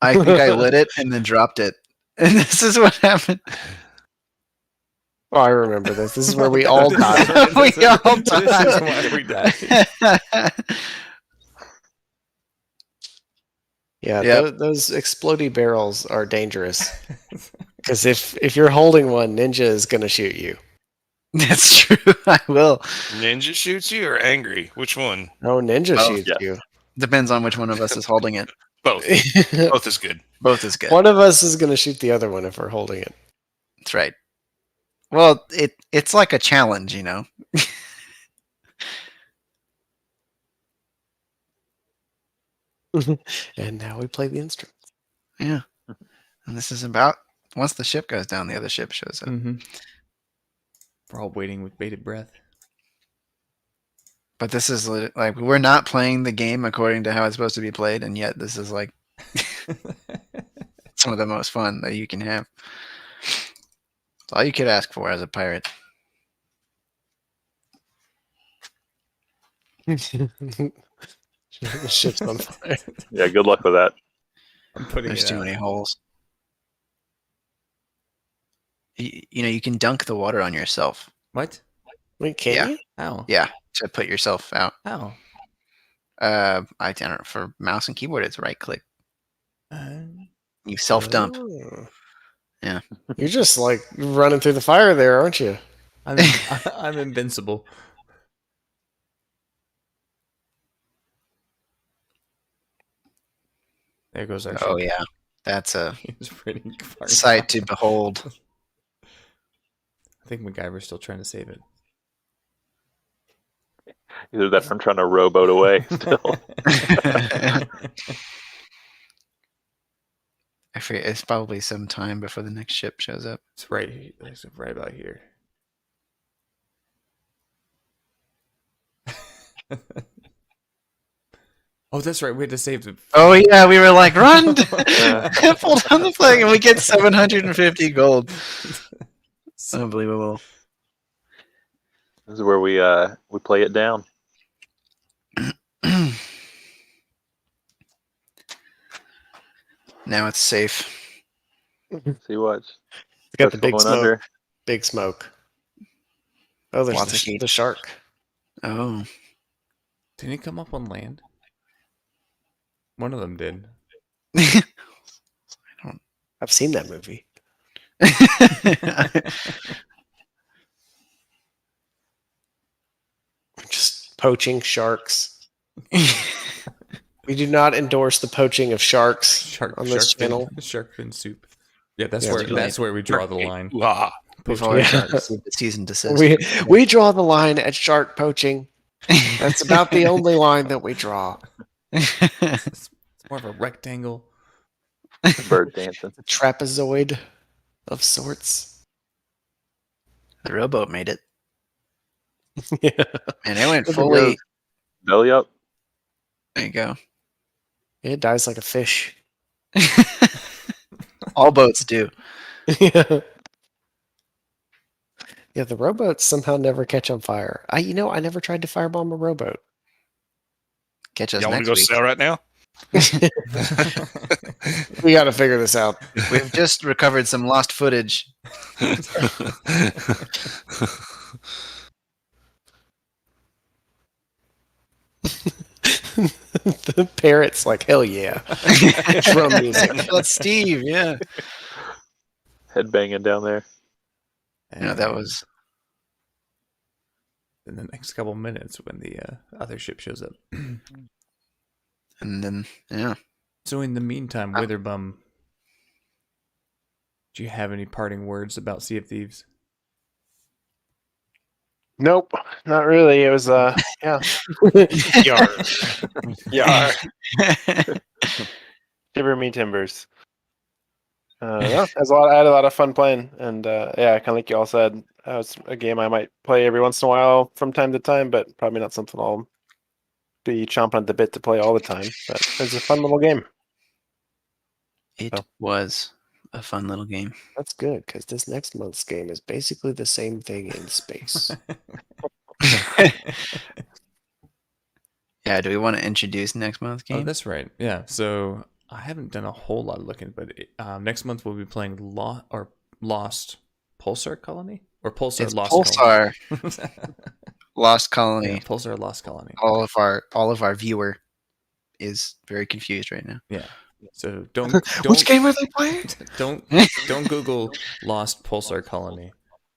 I think I lit it and then dropped it. And this is what happened. Oh, I remember this. This is where we all died. We all This is why we died. Yeah, Yep. those explodey barrels are dangerous. Because if you're holding one, Ninja is going to shoot you. That's true. I will. Ninja shoots you or angry? Which one? Oh, Ninja Both, shoots yeah. you. Depends on which one of us is holding it. Both. Both is good. Both is good. One of us is going to shoot the other one if we're holding it. That's right. Well, it's like a challenge, you know. And now we play the instrument. Yeah. And this is about once the ship goes down, the other ship shows up. Mm-hmm. We're all waiting with bated breath. But this is like we're not playing the game according to how it's supposed to be played, and yet this is like some of the most fun that you can have. It's all you could ask for as a pirate. The ship's on fire. Yeah, good luck with that. I'm putting There's it too out. many holes. You know, you can dunk the water on yourself. What? Wait, can Yeah. you? How? Yeah, to put yourself out. How? I don't know. For mouse and keyboard, it's right click. Uh, You self dump. Oh. Yeah. You're just like running through the fire there, aren't you? I'm invincible. There goes our Oh ship. yeah, that's a He's pretty far sight to down. behold. I think MacGyver's still trying to save it. Either that or I'm trying to rowboat away still. I forget, it's probably some time before the next ship shows up. It's right. It's right about here. Oh, that's right. We had to save the. Oh yeah, we were like, run! Pull down the flag, and we get 750 gold. Unbelievable. This is where we play it down. Now it's safe. See what? It's got the big going smoke. under. Big smoke. Oh, there's Lots of heat. the shark. Oh, Didn't he come up on land? One of them did. I've seen that movie. Just poaching sharks. We do not endorse the poaching of sharks on this channel. Shark fin soup. Yeah, that's Yeah, where we do. that's where we draw the line. Ah, We've Poaching always sharks. received the cease and desist. We draw the line at shark poaching. That's about the only line that we draw. It's more of a rectangle. Bird dancing. A trapezoid of sorts. The rowboat made it, Yeah. and it went Look at fully. Belly up. There you go. It dies like a fish. All boats do. Yeah. Yeah, the rowboats somehow never catch on fire. I never tried to firebomb a rowboat. Catch us y'all want next to go week. sail right now? We got to figure this out. We've just recovered some lost footage. The parrot's like, hell yeah. Drum music. That's Steve, yeah. Head banging down there. No, that was in the next couple minutes when the other ship shows up. and then yeah. So in the meantime, Witherbum, do you have any parting words about Sea of Thieves? Nope, not really. It was yeah. Yar. Yar. Shiver me timbers. Yeah, it was I had a lot of fun playing, and yeah, kind of like you all said, it's a game I might play every once in a while from time to time, but probably not something I'll be chomping at the bit to play all the time. But it's a fun little game. It Oh. was a fun little game. That's good, because this next month's game is basically the same thing in space. Yeah, do we want to introduce next month's Oh, game? that's right. Yeah. So I haven't done a whole lot of looking, but next month we'll be playing Lost Pulsar Colony or Pulsar It's Lost Pulsar Colony. Lost Colony. Yeah, Pulsar Lost Colony. All of our viewer is very confused right now. Yeah. So don't Which game are they playing? don't Google Lost Pulsar Colony.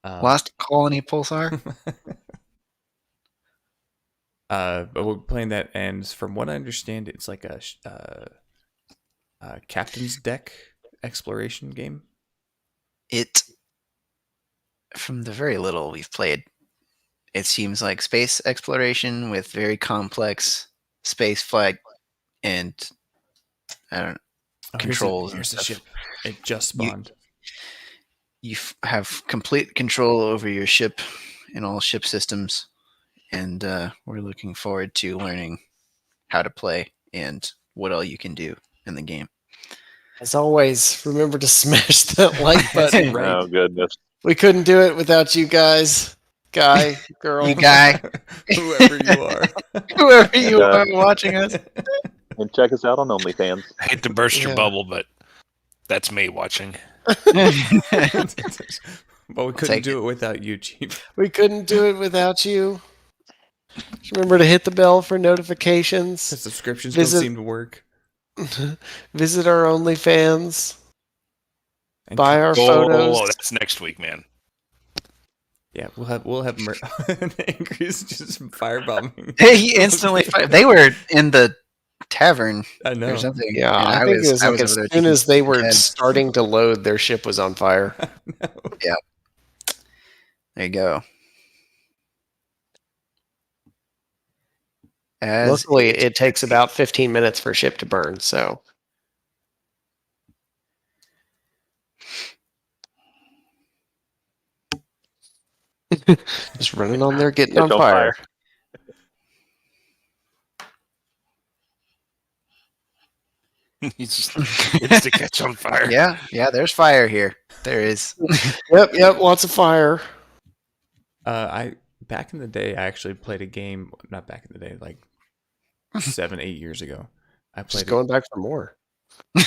Lost Colony Pulsar? But we're playing that, and from what I understand, it's like a captain's deck exploration game. It, from the very little we've played, it seems like space exploration with very complex space flight and I don't know, controls. Here's and the stuff. ship. It just spawned. You have complete control over your ship and all ship systems, and we're looking forward to learning how to play and what all you can do in the game. As always, remember to smash that like button. Right. Oh goodness. We couldn't do it without you guys. Guy, girl. You guy, Whoever you are. whoever you Yeah. are watching us. And check us out on OnlyFans. I hate to burst Yeah. your bubble, but that's me watching. But we couldn't Take do it without you, Chief. We couldn't do it without you. Just remember to hit the bell for The notifications. subscriptions Visit- don't seem to work. Visit our OnlyFans. And Buy our photos. That's next week, man. Yeah, we'll have Angry's just firebombing. He instantly fired. They were in the tavern I know. or something. Yeah, and I think it was I like over as there soon as they were taking- starting to load, their ship was on fire. There you go. As Luckily, it takes about 15 minutes for a ship to burn, so. Just running on there, getting Catch on fire. It's just it's to catch on fire. yeah, there's fire here. There is. Yep, lots of fire. I back in the day, I actually played a game. Not back in the day, like 7-8 years ago. I Just played. going back for more.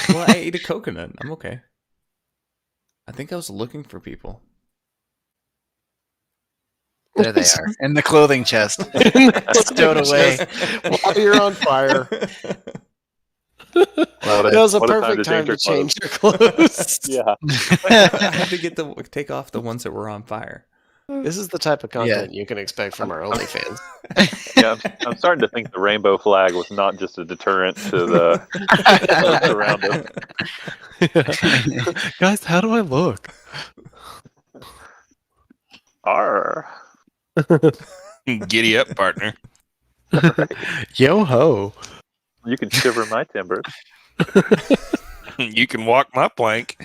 Well, I ate a coconut. I'm okay. I think I was looking for people. There they are in the clothing chest. Stowed away. While you're on fire. Well, That was a what perfect time to your change your clothes. Yeah. I had to take off the ones that were on fire. This is the type of content you can expect from our OnlyFans. Yeah, I'm starting to think the rainbow flag was not just a deterrent to the folks around us. Guys, how do I look? Arr. Giddy up, partner. Yo ho. You can shiver my timbers. You can walk my plank.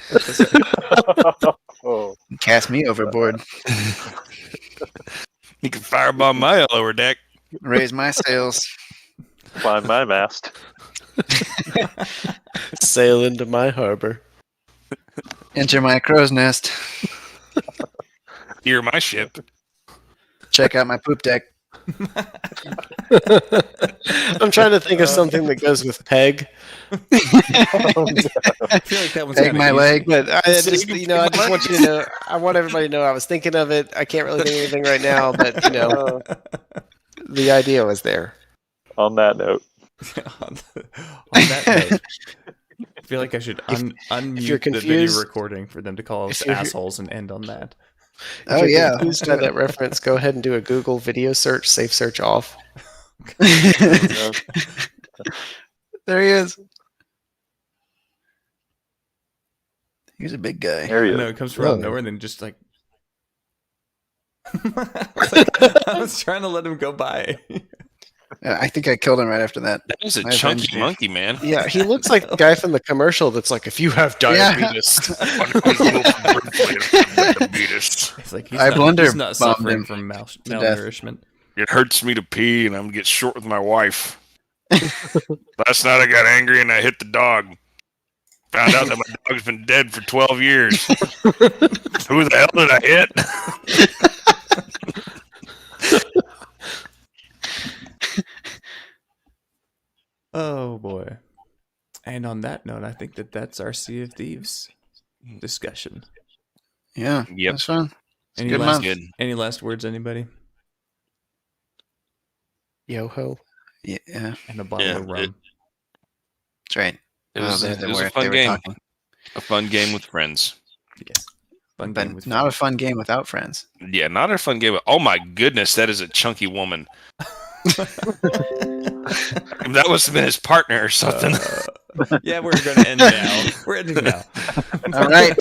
Oh, Cast me overboard. You can firebomb my lower deck. Raise my sails. climb my mast. Sail into my harbor. Enter my crow's nest. Steer my ship. Check out my poop deck. I'm trying to think of something that goes with peg, I feel like that one's Peg kinda my easy. leg. but I So just, you can you know, I pick just my want you to know. I want everybody to know I was thinking of it. I can't really think of anything right now, but you know, the idea was there. On that note, on that note, I feel like I should If you're unmute the video confused- recording for them to call us if you're- assholes and end on that. If Oh, you're yeah. confused by that reference, go ahead and do a Google video search, safe search off. uh, There he is. He's a big guy. there he I know is. it comes from out of Whoa. nowhere and then just like I was trying to let him go by. I think I killed him right after that. That was a I chunky avenged you. monkey, man. Yeah, he looks like the guy from the commercial that's like, if you have diabetes. It's like I blunder he's not bombed suffering him from death. malnourishment. It hurts me to pee, and I'm gonna get short with my wife. Last night I got angry and I hit the dog. Found out that my dog's been dead for 12 years. Who the hell did I hit? Oh boy. And on that note, I think that's our Sea of Thieves discussion. Yeah, Yep. that's fun. It's a Any good last month. Good. any last words, anybody? Yo ho. Yeah, And a bottle Yeah, of rum. that's right. It was, They it was were- a fun they were game. talking. A fun game with friends. Yes. Fun But game with not a friends. fun game without friends. Yeah, not a fun game. Oh my goodness, that is a chunky woman. That must have been his partner or something. Yeah, we're gonna end now. We're ending now. All right.